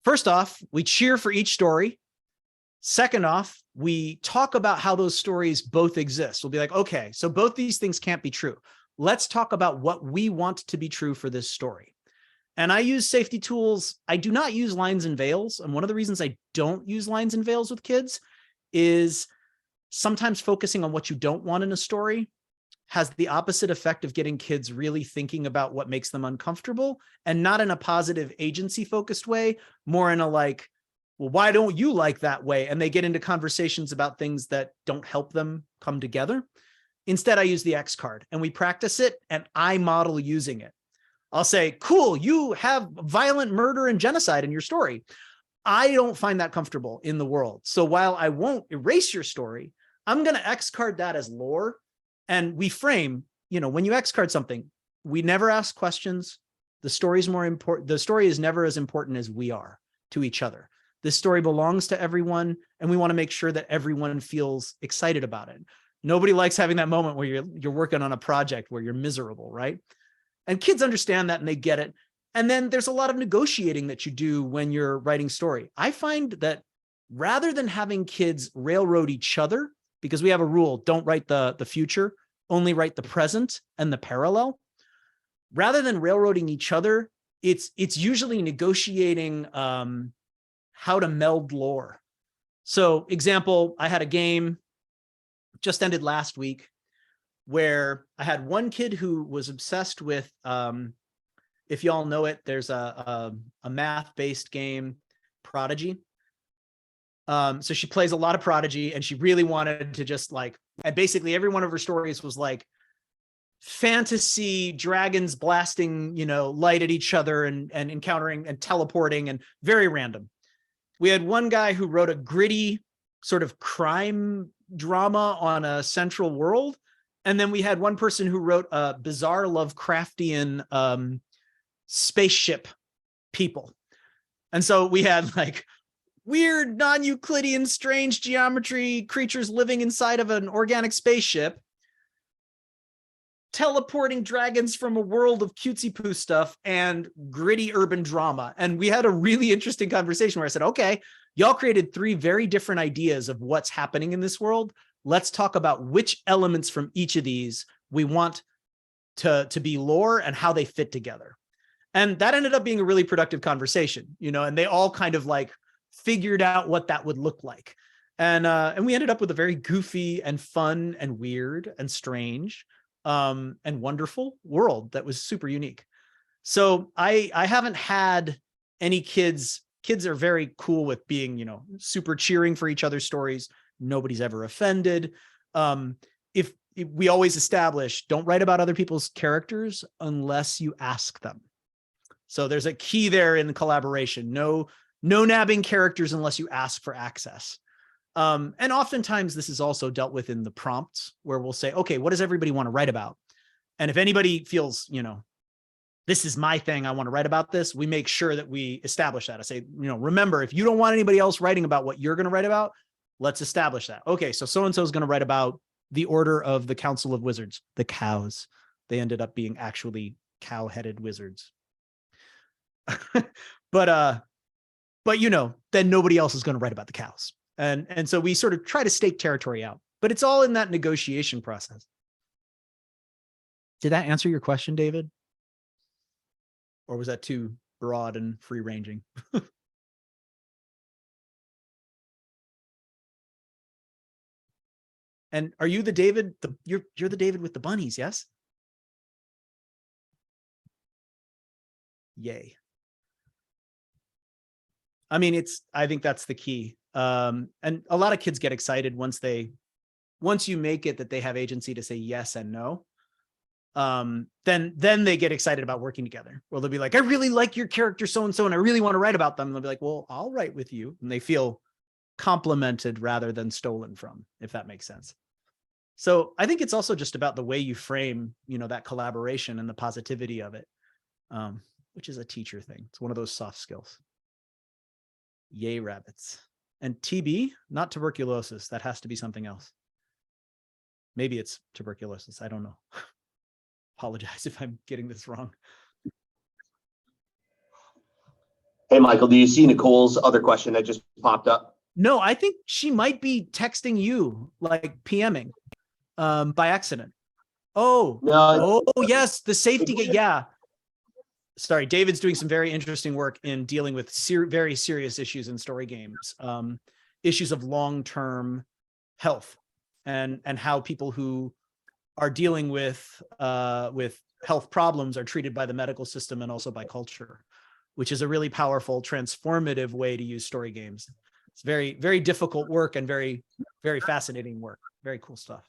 First off, we cheer for each story. Second off, we talk about how those stories both exist. We'll be like, okay, so both these things can't be true. Let's talk about what we want to be true for this story. And I use safety tools. I do not use lines and veils. And one of the reasons I don't use lines and veils with kids is sometimes focusing on what you don't want in a story has the opposite effect of getting kids really thinking about what makes them uncomfortable, and not in a positive agency focused way, more in a like, well, why don't you like that way? And they get into conversations about things that don't help them come together. Instead, I use the X card and we practice it, and I model using it. I'll say, cool, you have violent murder and genocide in your story. I don't find that comfortable in the world. So while I won't erase your story, I'm going to X card that as lore. And we frame, when you X card something, we never ask questions. The story is more important. The story is never as important as we are to each other. This story belongs to everyone, and we want to make sure that everyone feels excited about it. Nobody likes having that moment where you're working on a project where you're miserable, right? And kids understand that and they get it. And then there's a lot of negotiating that you do when you're writing story. I find that rather than having kids railroad each other, because we have a rule, don't write the future, only write the present and the parallel. Rather than railroading each other, it's usually negotiating how to meld lore. So example, I had a game just ended last week where I had one kid who was obsessed with, if y'all know it, there's a math-based game, Prodigy. So she plays a lot of Prodigy, and she really wanted to just like, and basically every one of her stories was like fantasy dragons blasting, light at each other and encountering and teleporting and very random. We had one guy who wrote a gritty sort of crime drama on a central world. And then we had one person who wrote a bizarre Lovecraftian spaceship people. And so we had like weird non-Euclidean strange geometry creatures living inside of an organic spaceship, teleporting dragons from a world of cutesy poo stuff, and gritty urban drama. And we had a really interesting conversation where I said, okay, y'all created 3 very different ideas of what's happening in this world. Let's talk about which elements from each of these we want to be lore and how they fit together. And that ended up being a really productive conversation, and they all kind of like figured out what that would look like. And we ended up with a very goofy and fun and weird and strange and wonderful world that was super unique. So I haven't had any kids. Kids are very cool with being, super cheering for each other's stories. Nobody's ever offended. If we always establish, don't write about other people's characters unless you ask them. So there's a key there in the collaboration. No nabbing characters unless you ask for access. And oftentimes this is also dealt with in the prompts where we'll say, okay, what does everybody want to write about? And if anybody feels, this is my thing, I want to write about this, we make sure that we establish that. I say, remember, if you don't want anybody else writing about what you're going to write about, let's establish that. Okay, so so-and-so is going to write about the Order of the Council of Wizards, the cows. They ended up being actually cow-headed wizards. But then nobody else is going to write about the cows. And so we sort of try to stake territory out, but it's all in that negotiation process. Did that answer your question, David? Or was that too broad and free ranging? And are you the David, you're the David with the bunnies, yes? Yay. I mean, I think that's the key. And a lot of kids get excited once you make it that they have agency to say yes and no. Then they get excited about working together. Well, they'll be like, I really like your character so-and-so, and I really want to write about them. And they'll be like, well, I'll write with you. And they feel complimented rather than stolen from, if that makes sense. So I think it's also just about the way you frame, that collaboration and the positivity of it, which is a teacher thing. It's one of those soft skills. Yay, rabbits. And TB, not tuberculosis. That has to be something else. Maybe it's tuberculosis. I don't know. Apologize if I'm getting this wrong. Hey, Michael, do you see Nicole's other question that just popped up? No, I think she might be texting you, like PMing by accident. Oh, No. oh yes, the safety gate. Yeah. Sorry, David's doing some very interesting work in dealing with very serious issues in story games, issues of long-term health and how people who are dealing with health problems are treated by the medical system and also by culture, which is a really powerful, transformative way to use story games. It's very, very difficult work and very, very fascinating work. Very cool stuff.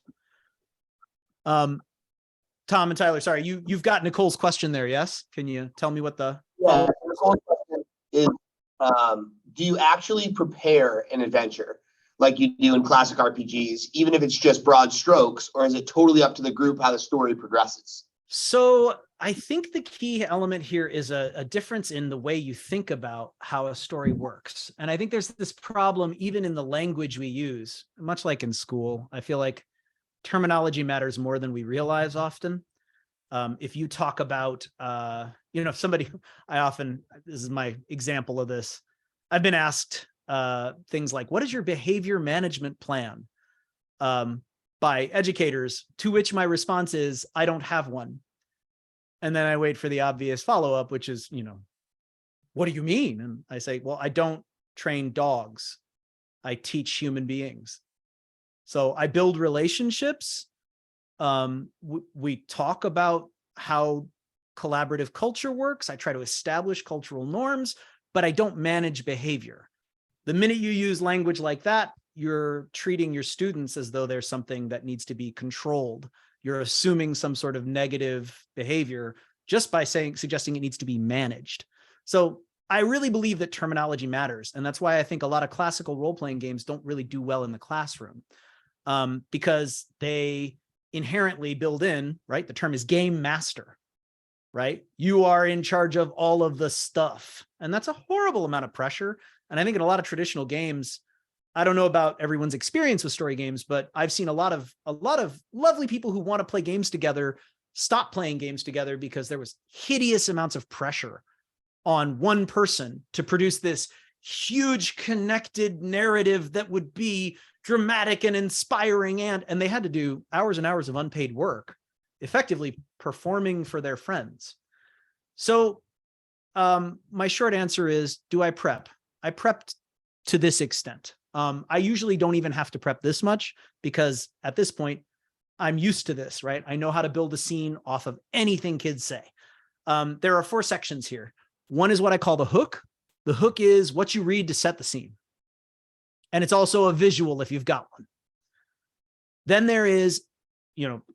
Tom and Tyler, sorry, you've got Nicole's question there, yes? Can you tell me what the... Yeah, Nicole's question is, do you actually prepare an adventure like you do in classic RPGs, even if it's just broad strokes, or is it totally up to the group how the story progresses? So I think the key element here is a difference in the way you think about how a story works. And I think there's this problem even in the language we use, much like in school. I feel like terminology matters more than we realize often. If you talk about, if somebody, this is my example of this. I've been asked things like, what is your behavior management plan? By educators, to which my response is, I don't have one. And then I wait for the obvious follow-up, which is, what do you mean? And I say, well, I don't train dogs. I teach human beings. So I build relationships. We talk about how collaborative culture works. I try to establish cultural norms, but I don't manage behavior. The minute you use language like that, you're treating your students as though there's something that needs to be controlled. You're assuming some sort of negative behavior just by suggesting it needs to be managed. So I really believe that terminology matters. And that's why I think a lot of classical role-playing games don't really do well in the classroom, because they inherently build in, right? The term is game master, right? You are in charge of all of the stuff. And that's a horrible amount of pressure. And I think in a lot of traditional games, I don't know about everyone's experience with story games, but I've seen a lot of lovely people who want to play games together stop playing games together because there was hideous amounts of pressure on one person to produce this huge connected narrative that would be dramatic and inspiring, and they had to do hours and hours of unpaid work, effectively performing for their friends. So my short answer is, do I prep? I prepped to this extent. I usually don't even have to prep this much because at this point, I'm used to this, right? I know how to build a scene off of anything kids say. There are 4 sections here. One is what I call the hook. The hook is what you read to set the scene. And it's also a visual if you've got one. Then there is,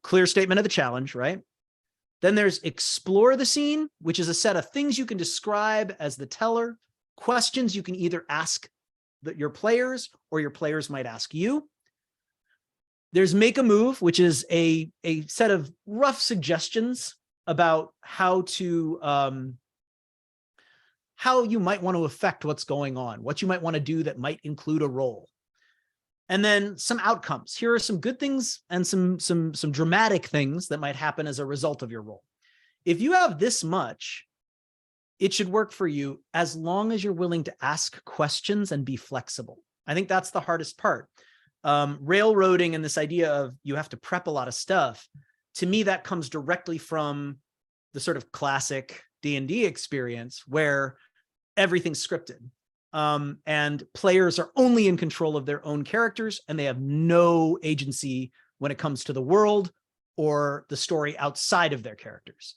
clear statement of the challenge, right? Then there's explore the scene, which is a set of things you can describe as the teller, questions you can either ask your players or your players might ask you. There's make a move, which is a set of rough suggestions about how you might want to affect what's going on, what you might want to do that might include a role. And then some outcomes. Here are some good things and some dramatic things that might happen as a result of your role. If you have this much, it should work for you as long as you're willing to ask questions and be flexible. I think that's the hardest part. Railroading and this idea of you have to prep a lot of stuff, to me, that comes directly from the sort of classic D&D experience where everything's scripted. And players are only in control of their own characters and they have no agency when it comes to the world or the story outside of their characters.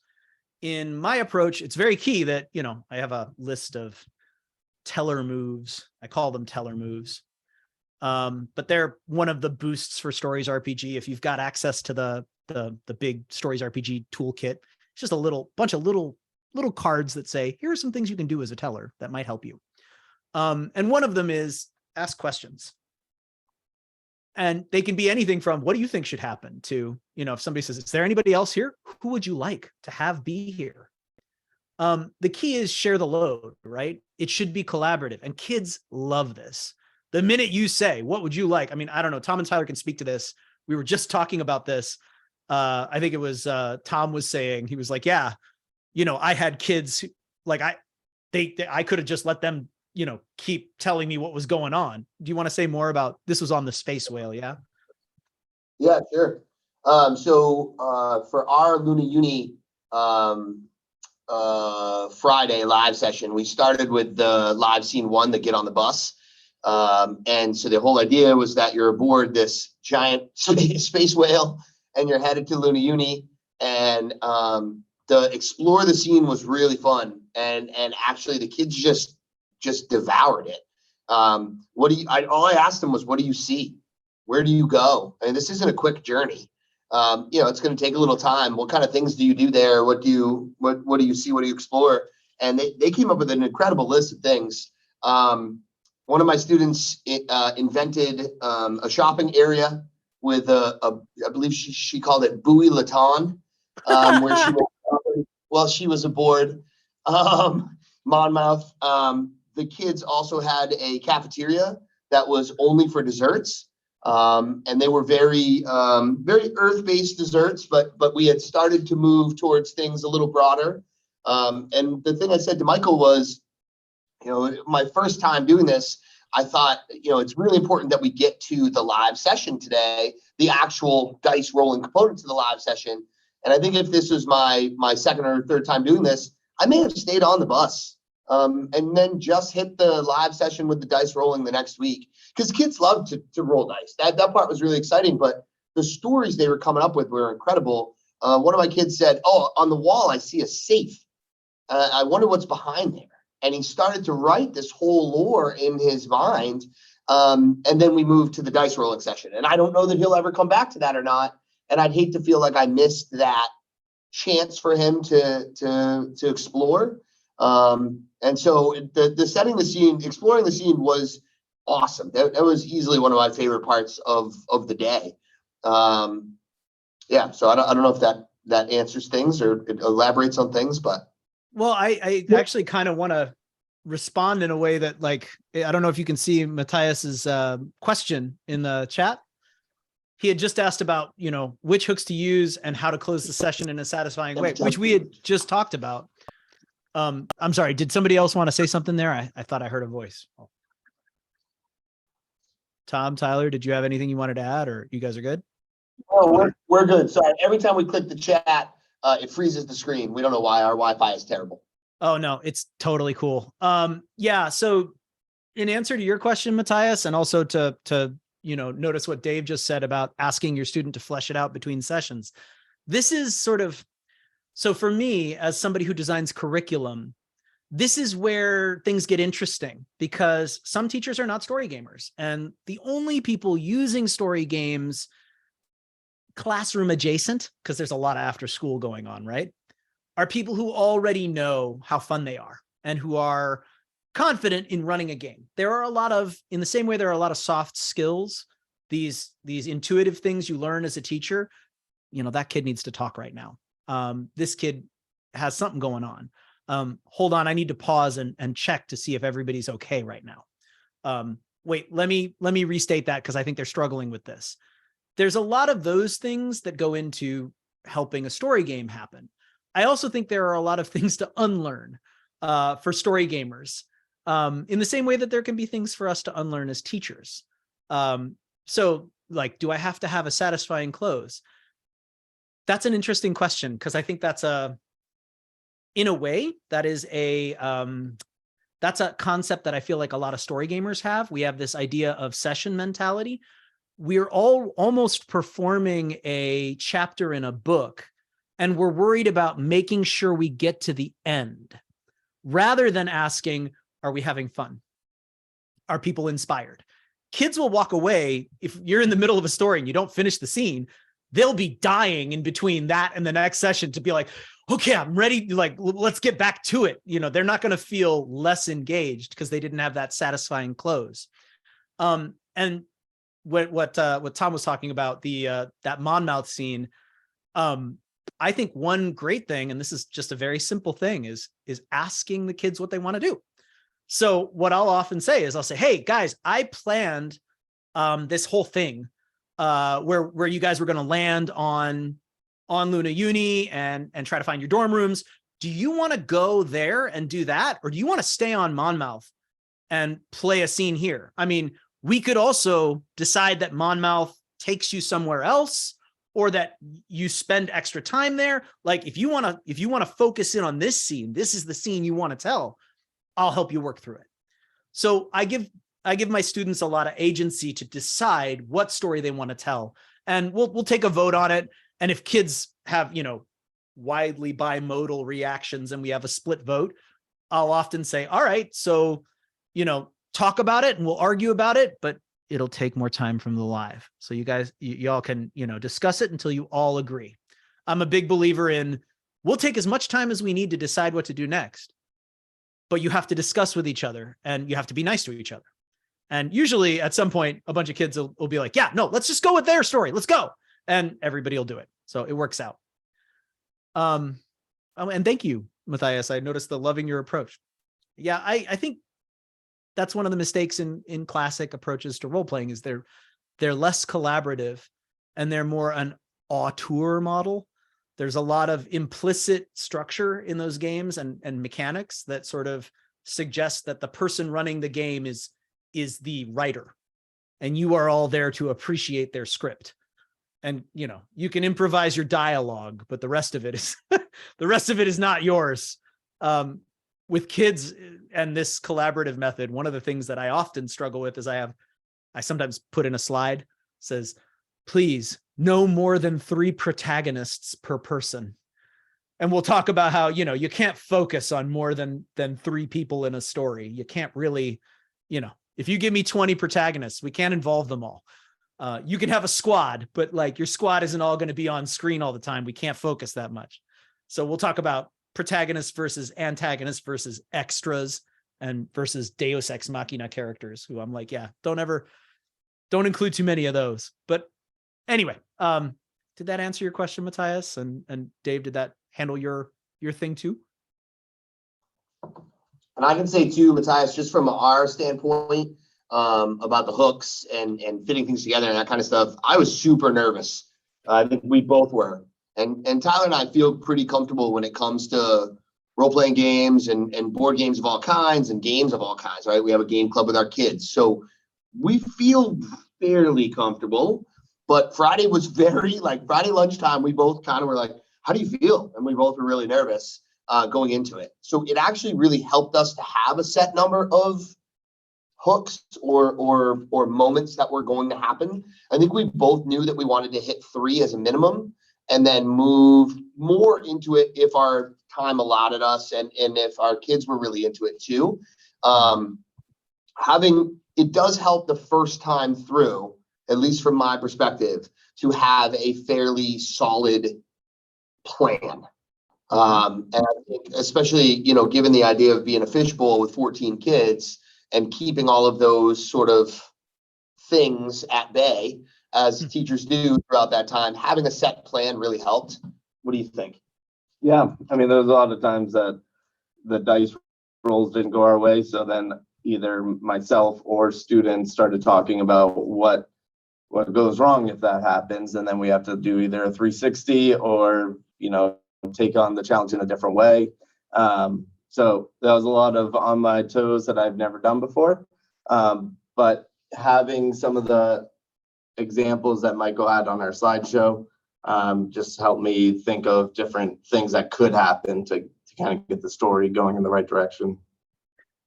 In my approach, it's very key that, I have a list of teller moves. I call them teller moves. But they're one of the boosts for Stories RPG. If you've got access to the big Stories RPG toolkit, it's just a bunch of little cards that say, here are some things you can do as a teller that might help you. And one of them is ask questions. And they can be anything from what do you think should happen to, if somebody says, is there anybody else here? Who would you like to have be here? The key is share the load, right? It should be collaborative and kids love this. The minute you say, what would you like? I mean, I don't know, Tom and Tyler can speak to this. We were just talking about this. I think it was Tom was saying, he was like, yeah, I had kids who, like I could have just let them, keep telling me what was going on. Do you want to say more about, this was on the Space Whale, yeah? Yeah, sure. So for our Luna Uni Friday live session, we started with the live scene 1, the get on the bus. And so the whole idea was that you're aboard this giant space whale and you're headed to Luna Uni, and the explore the scene was really fun. And actually the kids just devoured it. All I asked them was, what do you see? Where do you go? And this isn't a quick journey. It's going to take a little time. What kind of things do you do there? What do you see? What do you explore? And they came up with an incredible list of things. One of my students invented a shopping area with I believe she called it Buoy Laton, where she was aboard Monmouth. The kids also had a cafeteria that was only for desserts. And they were very earth-based desserts, but we had started to move towards things a little broader. And the thing I said to Michael was, my first time doing this, I thought, it's really important that we get to the live session today, the actual dice rolling component to the live session. And I think if this was my second or third time doing this, I may have stayed on the bus and then just hit the live session with the dice rolling the next week, because kids love to roll dice. That part was really exciting, but the stories they were coming up with were incredible. One of my kids said, oh, on the wall, I see a safe. I wonder what's behind there. and he started to write this whole lore in his mind. And then we moved to the dice rolling session, and I don't know that he'll ever come back to that or not. And I'd hate to feel like I missed that chance for him to explore. And so the setting the scene, exploring the scene was awesome. That was easily one of my favorite parts of the day. Yeah, so I don't know if that answers things or it elaborates on things, but. Well, I actually kind of want to respond in a way that, like, I don't know if you can see Matthias's question in the chat. He had just asked about, which hooks to use and how to close the session in a satisfying way, which we had just talked about. I'm sorry, did somebody else want to say something there? I thought I heard a voice. Tom, Tyler, did you have anything you wanted to add, or you guys are good? Oh, we're good. Sorry. Every time we click the chat, it freezes the screen. We don't know why. Our Wi-Fi is terrible. Oh no, it's totally cool. Yeah. So in answer to your question, Matthias, and also to notice what Dave just said about asking your student to flesh it out between sessions. This is so for me, as somebody who designs curriculum, this is where things get interesting, because some teachers are not story gamers, and the only people using story games classroom adjacent, because there's a lot of after school going on, right, are people who already know how fun they are and who are confident in running a game. There are a lot of, in the same way there are a lot of soft skills, these intuitive things you learn as a teacher, that kid needs to talk right now. This kid has something going on. Hold on, I need to pause and check to see if everybody's okay right now. Wait, let me restate that, because I think they're struggling with this. There's a lot of those things that go into helping a story game happen. I also think there are a lot of things to unlearn for story gamers, in the same way that there can be things for us to unlearn as teachers. So, like, do I have to have a satisfying close? That's an interesting question, because I think that's in a way, that is that's a concept that I feel like a lot of story gamers have. We have this idea of session mentality. We're all almost performing a chapter in a book, and we're worried about making sure we get to the end, rather than asking, are we having fun? Are people inspired? Kids will walk away if you're in the middle of a story and you don't finish the scene. They'll be dying in between that and the next session to be like, okay, I'm ready. Like, let's get back to it. They're not going to feel less engaged because they didn't have that satisfying close. And what Tom was talking about, that Monmouth scene, I think one great thing, and this is just a very simple thing, is asking the kids what they want to do. So what I'll often say is, I'll say, hey guys, I planned this whole thing where you guys were going to land on Luna Uni and try to find your dorm rooms. Do you want to go there and do that? Or do you want to stay on Monmouth and play a scene here? I mean, we could also decide that Monmouth takes you somewhere else, or that you spend extra time there. Like, if you want to focus in on this scene, this is the scene you want to tell, I'll help you work through it. So I give my students a lot of agency to decide what story they want to tell. And we'll take a vote on it. And if kids have, widely bimodal reactions and we have a split vote, I'll often say, all right, so, talk about it and we'll argue about it, but it'll take more time from the live. So you guys, y'all can, discuss it until you all agree. I'm a big believer in, we'll take as much time as we need to decide what to do next, but you have to discuss with each other and you have to be nice to each other. And usually at some point, a bunch of kids will be like, yeah, no, let's just go with their story. Let's go. And everybody will do it. So it works out. And thank you, Matthias. I noticed the loving your approach. Yeah, I think that's one of the mistakes in classic approaches to role playing, is they're less collaborative and they're more an auteur model. There's a lot of implicit structure in those games and mechanics that sort of suggest that the person running the game is the writer, and you are all there to appreciate their script. And you can improvise your dialogue, but the rest of it is not yours. With kids and this collaborative method, one of the things that I often struggle with is I sometimes put in a slide, says, please, no more than 3 protagonists per person. And we'll talk about how, you know, you can't focus on more than 3 people in a story. You can't really, you know, if you give me 20 protagonists, we can't involve them all. You can have a squad, but like your squad isn't all going to be on screen all the time. We can't focus that much. So we'll talk about protagonists versus antagonists versus extras and versus Deus Ex Machina characters who I'm like, yeah, don't include too many of those. But anyway, did that answer your question, Matthias? And Dave, did that handle your thing too? And I can say too, Matthias, just from our standpoint, about the hooks and fitting things together and that kind of stuff, I was super nervous. I think we both were. And Tyler and I feel pretty comfortable when it comes to role-playing games and board games of all kinds and games of all kinds, right? We have a game club with our kids. So we feel fairly comfortable. But Friday was very, like Friday lunchtime, we both kind of were like, how do you feel? And we both were really nervous going into it. So it actually really helped us to have a set number of hooks or moments that were going to happen. I think we both knew that we wanted to hit 3 as a minimum and then move more into it if our time allotted us and if our kids were really into it too. It does help the first time through, at least from my perspective, to have a fairly solid plan. And I think especially, you know, given the idea of being a fishbowl with 14 kids and keeping all of those sort of things at bay as teachers do throughout that time, having a set plan really helped. What do you think? Yeah, I mean, there was a lot of times that the dice rolls didn't go our way. So then either myself or students started talking about what goes wrong if that happens. And then we have to do either a 360 or, you know, take on the challenge in a different way. So that was a lot of on my toes that I've never done before. But having some of the examples that Michael had on our slideshow just helped me think of different things that could happen to kind of get the story going in the right direction.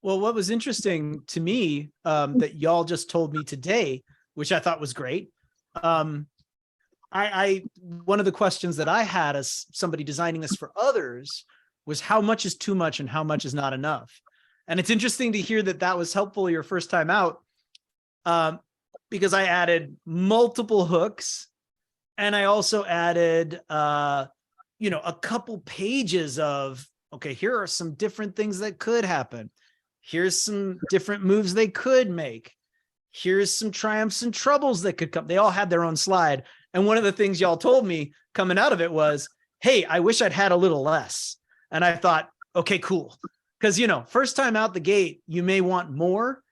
Well, what was interesting to me that y'all just told me today, which I thought was great. I one of the questions that I had as somebody designing this for others was how much is too much and how much is not enough. And it's interesting to hear that that was helpful your first time out because I added multiple hooks and I also added, you know, a couple pages of, okay, here are some different things that could happen. Here's some different moves they could make. Here's some triumphs and troubles that could come. They all had their own slide. And one of the things y'all told me coming out of it was, hey, I wish I'd had a little less. And I thought, okay, cool. Because, you know, first time out the gate, you may want more,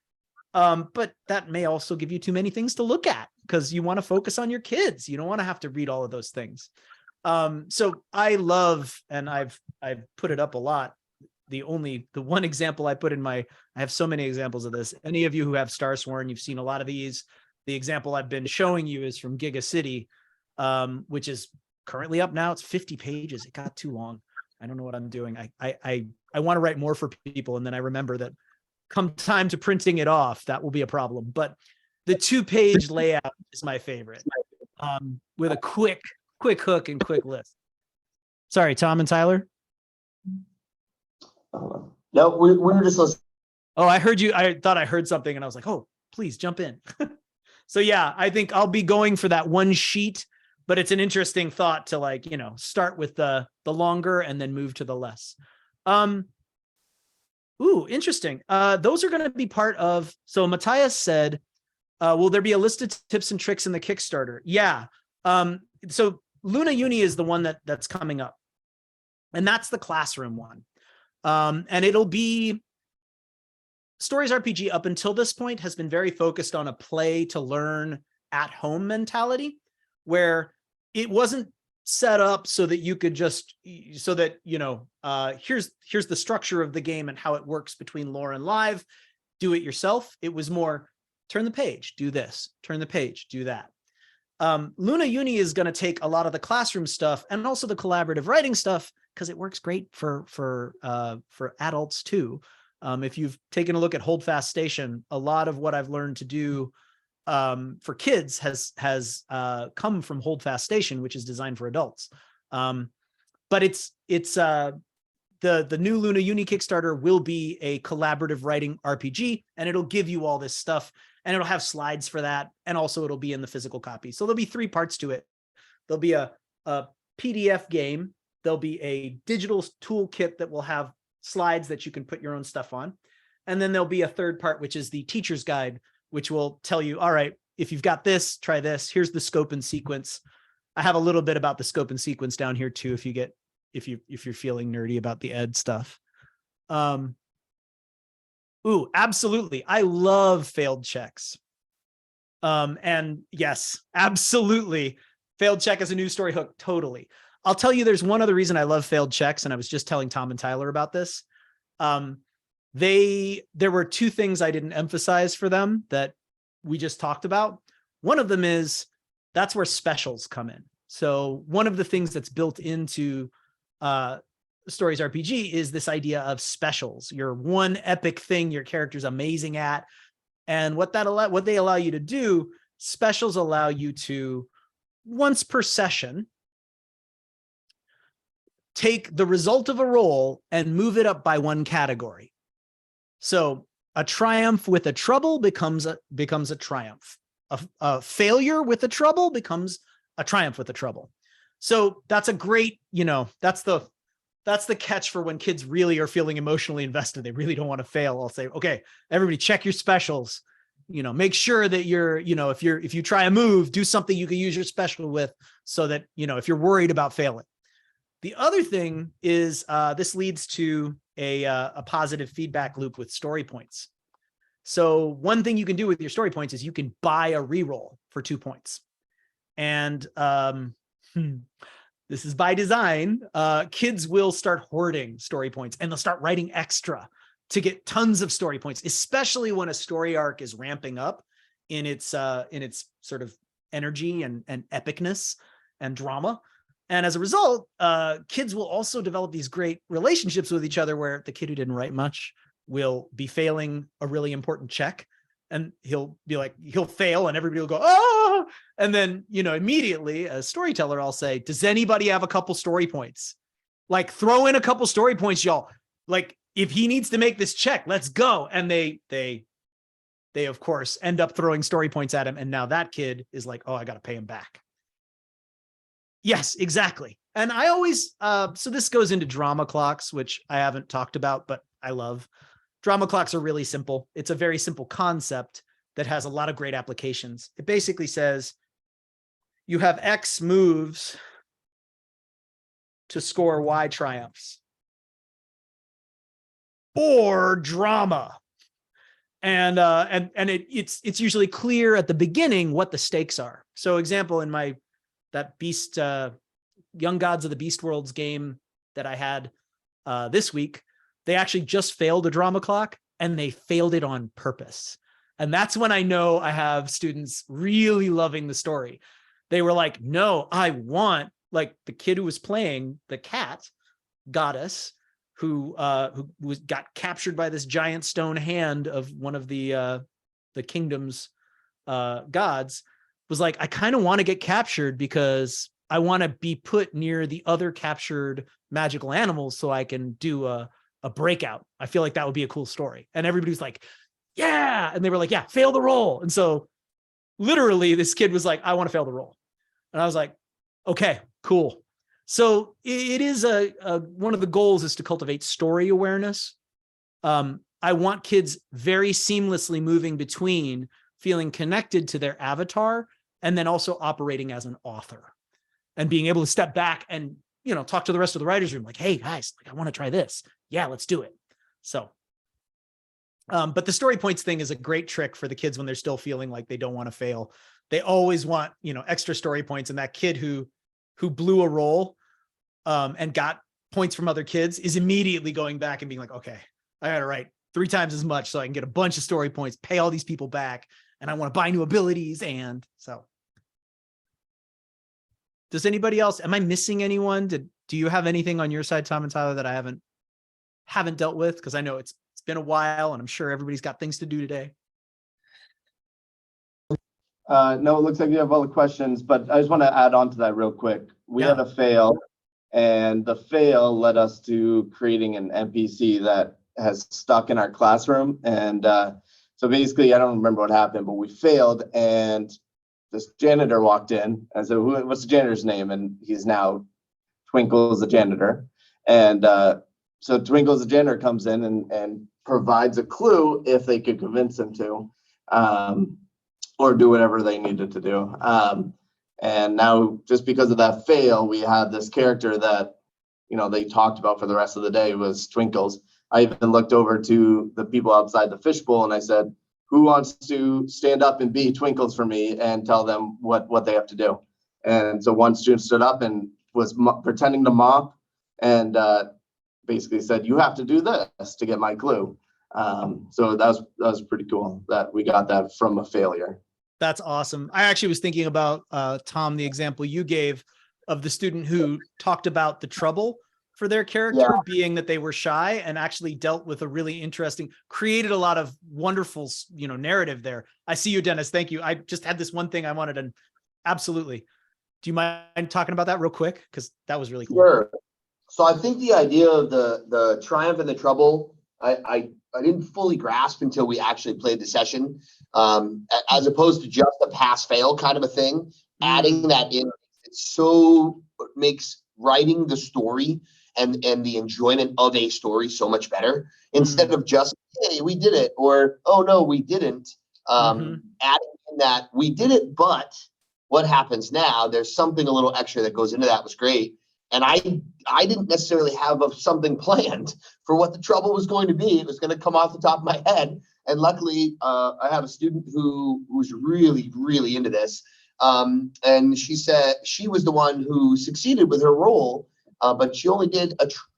but that may also give you too many things to look at because you want to focus on your kids. You don't want to have to read all of those things. So I love, and I've put it up a lot. The one example I put in I have so many examples of this. Any of you who have Starsworn, you've seen a lot of these. The example I've been showing you is from Giga City, which is currently up now. It's 50 pages. It got too long. I don't know what I'm doing. I want to write more for people. And then I remember that come time to printing it off, that will be a problem. But the 2-page layout is my favorite, with a quick hook and quick list. Sorry, Tom and Tyler. No, we were just listening. Oh, I heard you. I thought I heard something and I was like, oh, please jump in. So yeah, I think I'll be going for that one sheet, but it's an interesting thought to, like, you know, start with the longer and then move to the less. Ooh, interesting. Those are going to be part of, so Matthias said, will there be a list of tips and tricks in the Kickstarter? Yeah. So Luna Uni is the one that's coming up, and that's the classroom one. And it'll be Stories RPG up until this point has been very focused on a play to learn at home mentality, where it wasn't set up so that you could just, so that, you know, here's the structure of the game and how it works between lore and live, do it yourself. It was more turn the page, do this, turn the page, do that. Luna Uni is going to take a lot of the classroom stuff and also the collaborative writing stuff, because it works great for adults too. If you've taken a look at Hold Fast Station, a lot of what I've learned to do for kids has come from Hold Fast Station, which is designed for adults. but it's the new Luna Uni Kickstarter will be a collaborative writing RPG, and it'll give you all this stuff, and it'll have slides for that, and also it'll be in the physical copy. So there'll be 3 parts to it. There'll be a PDF game. There'll be a digital toolkit that will have slides that you can put your own stuff on. And then there'll be a 3rd part, which is the teacher's guide, which will tell you, all right, if you've got this, try this. Here's the scope and sequence. I have a little bit about the scope and sequence down here too, if you're feeling nerdy about the ed stuff. Ooh, absolutely. I love failed checks. And yes, absolutely. Failed check as a news story hook. Totally. I'll tell you, there's one other reason I love failed checks. And I was just telling Tom and Tyler about this. There were 2 things I didn't emphasize for them that we just talked about. One of them is that's where specials come in. So one of the things that's built into Stories RPG is this idea of specials. Your one epic thing your character's amazing at. And what they allow you to do, specials allow you to, once per session, take the result of a roll and move it up by 1 category. So a triumph with a trouble becomes a triumph. A failure with a trouble becomes a triumph with a trouble. So that's a great, that's the catch for when kids really are feeling emotionally invested. They really don't want to fail. I'll say, okay, everybody check your specials. Make sure that if you try a move, do something you can use your special with, so that, if you're worried about failing. The other thing is this leads to a positive feedback loop with story points. So one thing you can do with your story points is you can buy a reroll for 2 points. And this is by design. Kids will start hoarding story points, and they'll start writing extra to get tons of story points, especially when a story arc is ramping up in its sort of energy and epicness and drama. And as a result, kids will also develop these great relationships with each other, where the kid who didn't write much will be failing a really important check, and he'll fail and everybody will go, oh, and then, immediately as storyteller, I'll say, does anybody have a couple story points? Like, throw in a couple story points, y'all. Like, if he needs to make this check, let's go. And they of course end up throwing story points at him. And now that kid is like, oh, I got to pay him back. Yes, exactly. And I always, so this goes into drama clocks, which I haven't talked about, but I love. Drama clocks are really simple. It's a very simple concept that has a lot of great applications. It basically says you have X moves to score Y triumphs, or drama. And it's usually clear at the beginning what the stakes are. So example, in that Beast, Young Gods of the Beast Worlds game that I had this week, they actually just failed a drama clock, and they failed it on purpose. And that's when I know I have students really loving the story. They were like, no, I want, like, the kid who was playing the cat goddess who got captured by this giant stone hand of one of the kingdom's gods, was like, I kind of want to get captured because I want to be put near the other captured magical animals so I can do a breakout. I feel like that would be a cool story. And everybody was like, yeah. And they were like, yeah, fail the roll. And so literally this kid was like, I want to fail the roll. And I was like, okay, cool. So it is one of the goals is to cultivate story awareness. I want kids very seamlessly moving between feeling connected to their avatar and then also operating as an author and being able to step back and, talk to the rest of the writer's room. Like, hey guys, like, I want to try this. Yeah, let's do it. So, but the story points thing is a great trick for the kids when they're still feeling like they don't want to fail. They always want, extra story points. And that kid who blew a roll and got points from other kids is immediately going back and being like, okay, I got to write 3 times as much so I can get a bunch of story points, pay all these people back, and I want to buy new abilities. And so, does anybody else, am I missing anyone? Do you have anything on your side, Tom and Tyler, that I haven't dealt with? Because I know it's been a while and I'm sure everybody's got things to do today. No, it looks like you have all the questions, but I just want to add on to that real quick. We had a fail And the fail led us to creating an NPC that has stuck in our classroom. And so basically, I don't remember what happened, but we failed, and this janitor walked in. I said, what's the janitor's name? And he's now Twinkles the janitor. And so Twinkles the janitor comes in and provides a clue if they could convince him to, or do whatever they needed to do. And now, just because of that fail, we have this character that, you know, they talked about for the rest of the day was Twinkles. I even looked over to the people outside the fishbowl and I said, who wants to stand up and be Twinkles for me and tell them what they have to do? And so one student stood up and was pretending to mop and basically said, you have to do this to get my clue. So that was pretty cool that we got that from a failure. That's awesome. I actually was thinking about, Tom, the example you gave of the student who talked about the trouble for their character being that they were shy, and actually dealt with a really interesting, created a lot of wonderful, narrative there. I see you, Dennis. Thank you. I just had this one thing I wanted to, absolutely. Do you mind talking about that real quick? Because that was really cool. Sure. So I think the idea of the triumph and the trouble, I didn't fully grasp until we actually played the session, as opposed to just a pass fail kind of a thing. Adding that in, it makes writing the story and the enjoyment of a story so much better, instead of just, hey, we did it, or, oh no, we didn't. Adding in that we did it, but what happens now, there's something a little extra that goes into that was great. And I didn't necessarily have something planned for what the trouble was going to be. It was going to come off the top of my head. And luckily, I have a student who's really, really into this. And she said she was the one who succeeded with her role, but she only did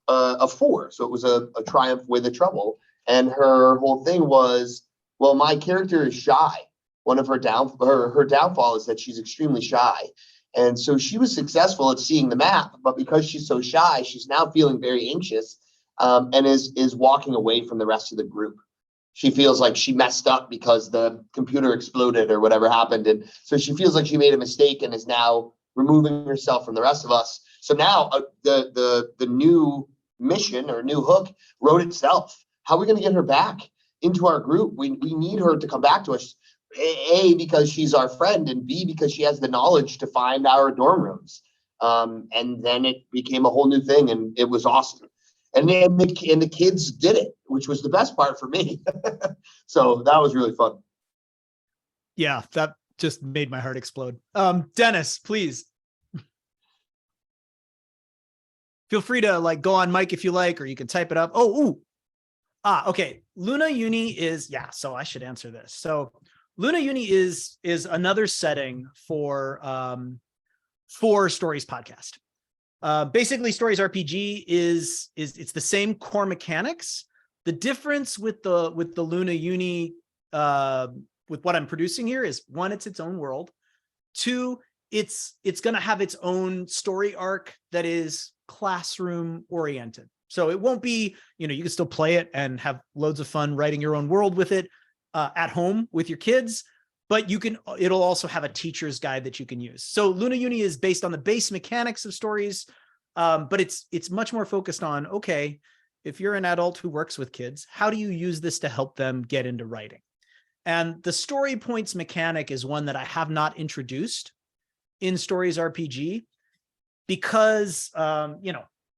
a 4. So it was a triumph with a trouble. And her whole thing was, well, my character is shy. One of her downfall is that she's extremely shy. And so she was successful at seeing the map, but because she's so shy, she's now feeling very anxious, and is walking away from the rest of the group. She feels like she messed up because the computer exploded or whatever happened. And so she feels like she made a mistake and is now removing herself from the rest of us. So now the new mission or new hook wrote itself. How are we going to get her back into our group? We need her to come back to us. A, because she's our friend, and B, because she has the knowledge to find our dorm rooms. And then it became a whole new thing, and it was awesome. And then the kids did it, which was the best part for me. So that was really fun. Yeah, that just made my heart explode. Dennis, please. Feel free to go on mic if you like, or you can type it up. Okay. Luna Uni is, so I should answer this. So Luna Uni is another setting for Stories podcast. Basically, Stories RPG is it's the same core mechanics. The difference with the Luna Uni with what I'm producing here is, 1, it's its own world. 2, it's going to have its own story arc that is classroom oriented. So it won't be, you can still play it and have loads of fun writing your own world with it at home with your kids, but it'll also have a teacher's guide that you can use. So Luna Uni is based on the base mechanics of stories, but it's much more focused on, okay, if you're an adult who works with kids, how do you use this to help them get into writing? And the story points mechanic is one that I have not introduced in Stories RPG, because,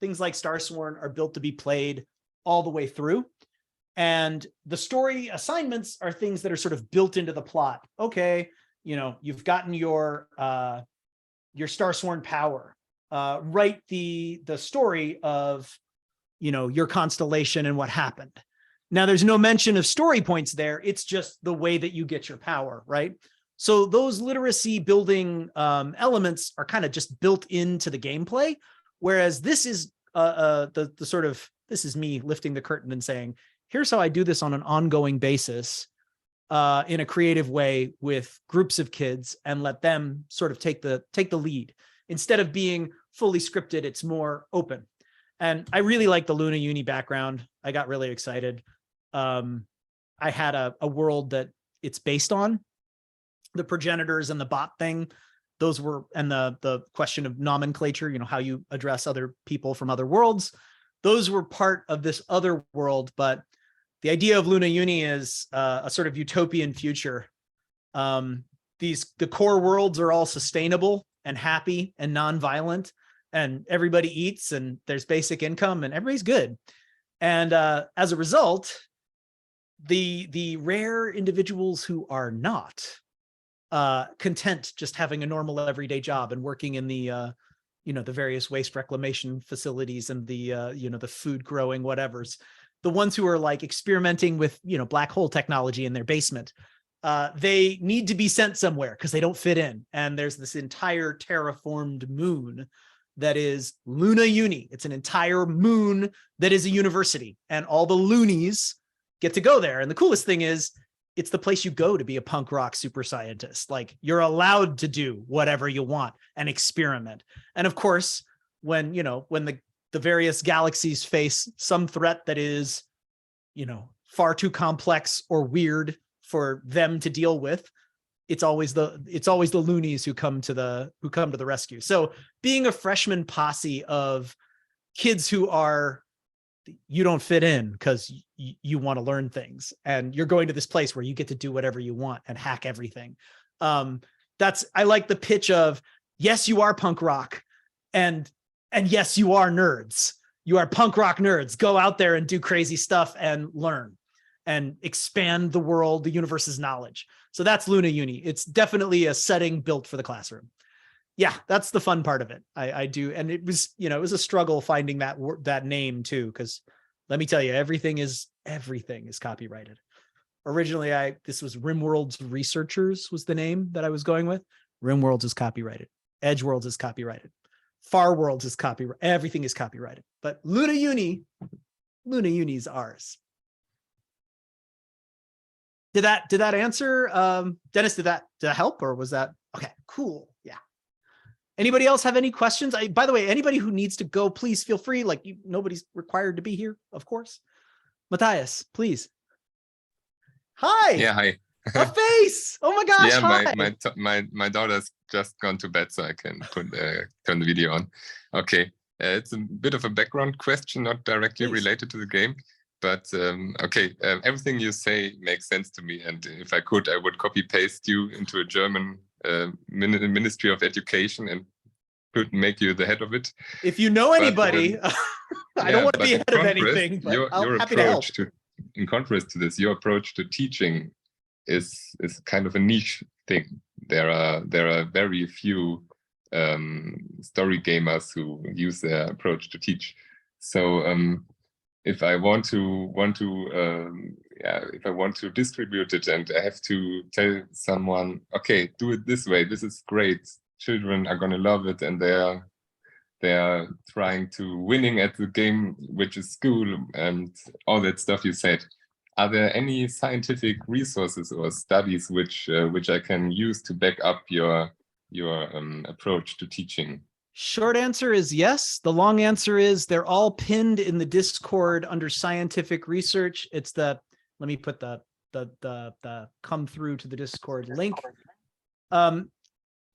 things like Starsworn are built to be played all the way through. And the story assignments are things that are sort of built into the plot. Okay, you've gotten your Starsworn power. Write the story of, your constellation and what happened. Now, there's no mention of story points there. It's just the way that you get your power, right? So those literacy building elements are kind of just built into the gameplay. Whereas this is the sort of, this is me lifting the curtain and saying, here's how I do this on an ongoing basis in a creative way with groups of kids, and let them sort of take the lead. Instead of being fully scripted, it's more open. And I really like the Luna Uni background. I got really excited. I had a world that it's based on. The progenitors and the bot thing those were, and the question of nomenclature, how you address other people from other worlds, those were part of this other world. But the idea of Luna Uni is a sort of utopian future. The core worlds are all sustainable and happy and non-violent, and everybody eats, and there's basic income, and everybody's good. And as a result, the rare individuals who are not content just having a normal everyday job and working in the the various waste reclamation facilities and the the food growing whatevers, the ones who are like experimenting with black hole technology in their basement, they need to be sent somewhere because they don't fit in. And there's this entire terraformed moon that is Luna Uni. It's an entire moon that is a university, and all the loonies get to go there. And the coolest thing is, it's the place you go to be a punk rock super scientist. Like, you're allowed to do whatever you want and experiment. And of course, when the various galaxies face some threat that is, far too complex or weird for them to deal with, it's always the loonies who come to the rescue. So being a freshman posse of kids who are, you don't fit in because you want to learn things, and you're going to this place where you get to do whatever you want and hack everything. I like the pitch of, yes, you are punk rock, and yes, you are nerds. You are punk rock nerds. Go out there and do crazy stuff and learn and expand the world, the universe's knowledge. So that's Luna Uni. It's definitely a setting built for the classroom. Yeah, that's the fun part of it. I do. And it was, it was a struggle finding that name too, because let me tell you, everything is copyrighted. Originally, this was RimWorld's Researchers was the name that I was going with. RimWorlds is copyrighted. Edgeworlds is copyrighted. Far Worlds is copyrighted. Everything is copyrighted. But Luna Uni is ours. Did that answer, Dennis? Did that help, or was that okay? Cool. Yeah. Anybody else have any questions? By the way, anybody who needs to go, please feel free. Like, nobody's required to be here, of course. Matthias, please. Hi. Yeah, hi. A face. Oh my gosh. Yeah, hi. my daughter's just gone to bed, so I can turn the video on. Okay, it's a bit of a background question, not directly Please. related to the game, but okay, everything you say makes sense to me, and if I could, I would copy paste you into a German Ministry of Education and could make you the head of it. If you know anybody, I don't want to be head of anything, but I'm happy to help. In contrast to this, your approach to teaching is kind of a niche thing. There are very few story gamers who use their approach to teach. So if I want to distribute it, and I have to tell someone, okay, do it this way, this is great, children are gonna love it, and they are trying to winning at the game, which is school and all that stuff you said. Are there any scientific resources or studies which I can use to back up your approach to teaching? Short answer is yes. The long answer is they're all pinned in the Discord under scientific research. It's let me put the come through to the Discord link.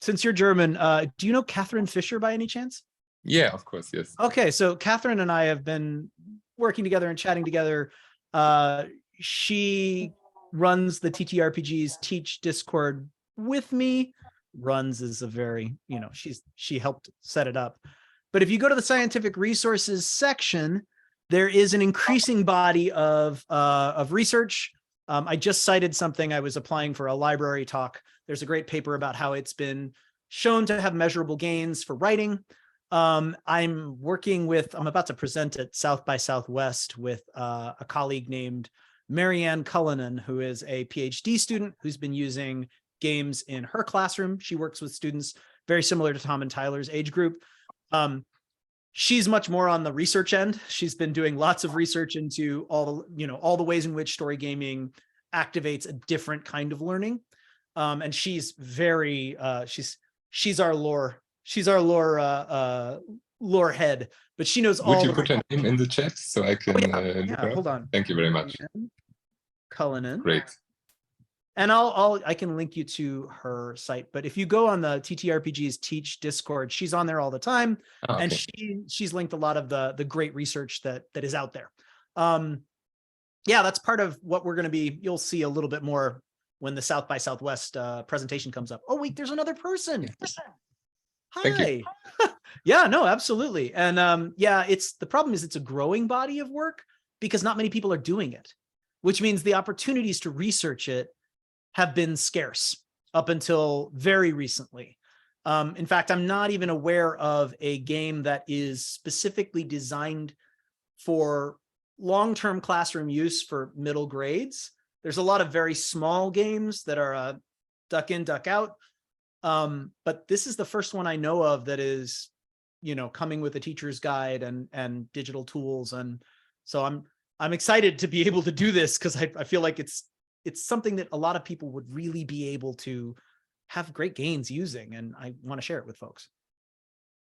Since you're German, do you know Catherine Fisher by any chance? Yeah, of course, yes. Okay, so Catherine and I have been working together and chatting together. She runs the TTRPGs Teach Discord with me. Runs is a very, she helped set it up. But if you go to the scientific resources section, there is an increasing body of research. I just cited something. I was applying for a library talk. There's a great paper about how it's been shown to have measurable gains for writing. I'm about to present at South by Southwest with a colleague named Marianne Cullinan, who is a PhD student who's been using games in her classroom. She works with students very similar to Tom and Tyler's age group. She's much more on the research end. She's been doing lots of research into all the ways in which story gaming activates a different kind of learning. And she's very she's our lore head, but she knows all. Would you put her name in the chat so I can? Hold on. Thank you very much. Cullinan. Great. And I can link you to her site, but if you go on the TTRPGs Teach Discord, she's on there all the time. Oh, And okay. she's linked a lot of the great research that is out there. Yeah, that's part of what we're going to be. You'll see a little bit more when the South by Southwest presentation comes up. Oh wait, there's another person. Thank Hi. you. Yeah, no, absolutely. And yeah, the problem is it's a growing body of work because not many people are doing it, which means the opportunities to research it have been scarce up until very recently. In fact, I'm not even aware of a game that is specifically designed for long-term classroom use for middle grades. There's a lot of very small games that are duck in, duck out. But this is the first one I know of that is, coming with a teacher's guide and digital tools. And so I'm excited to be able to do this because I feel like it's something that a lot of people would really be able to have great gains using, and I want to share it with folks.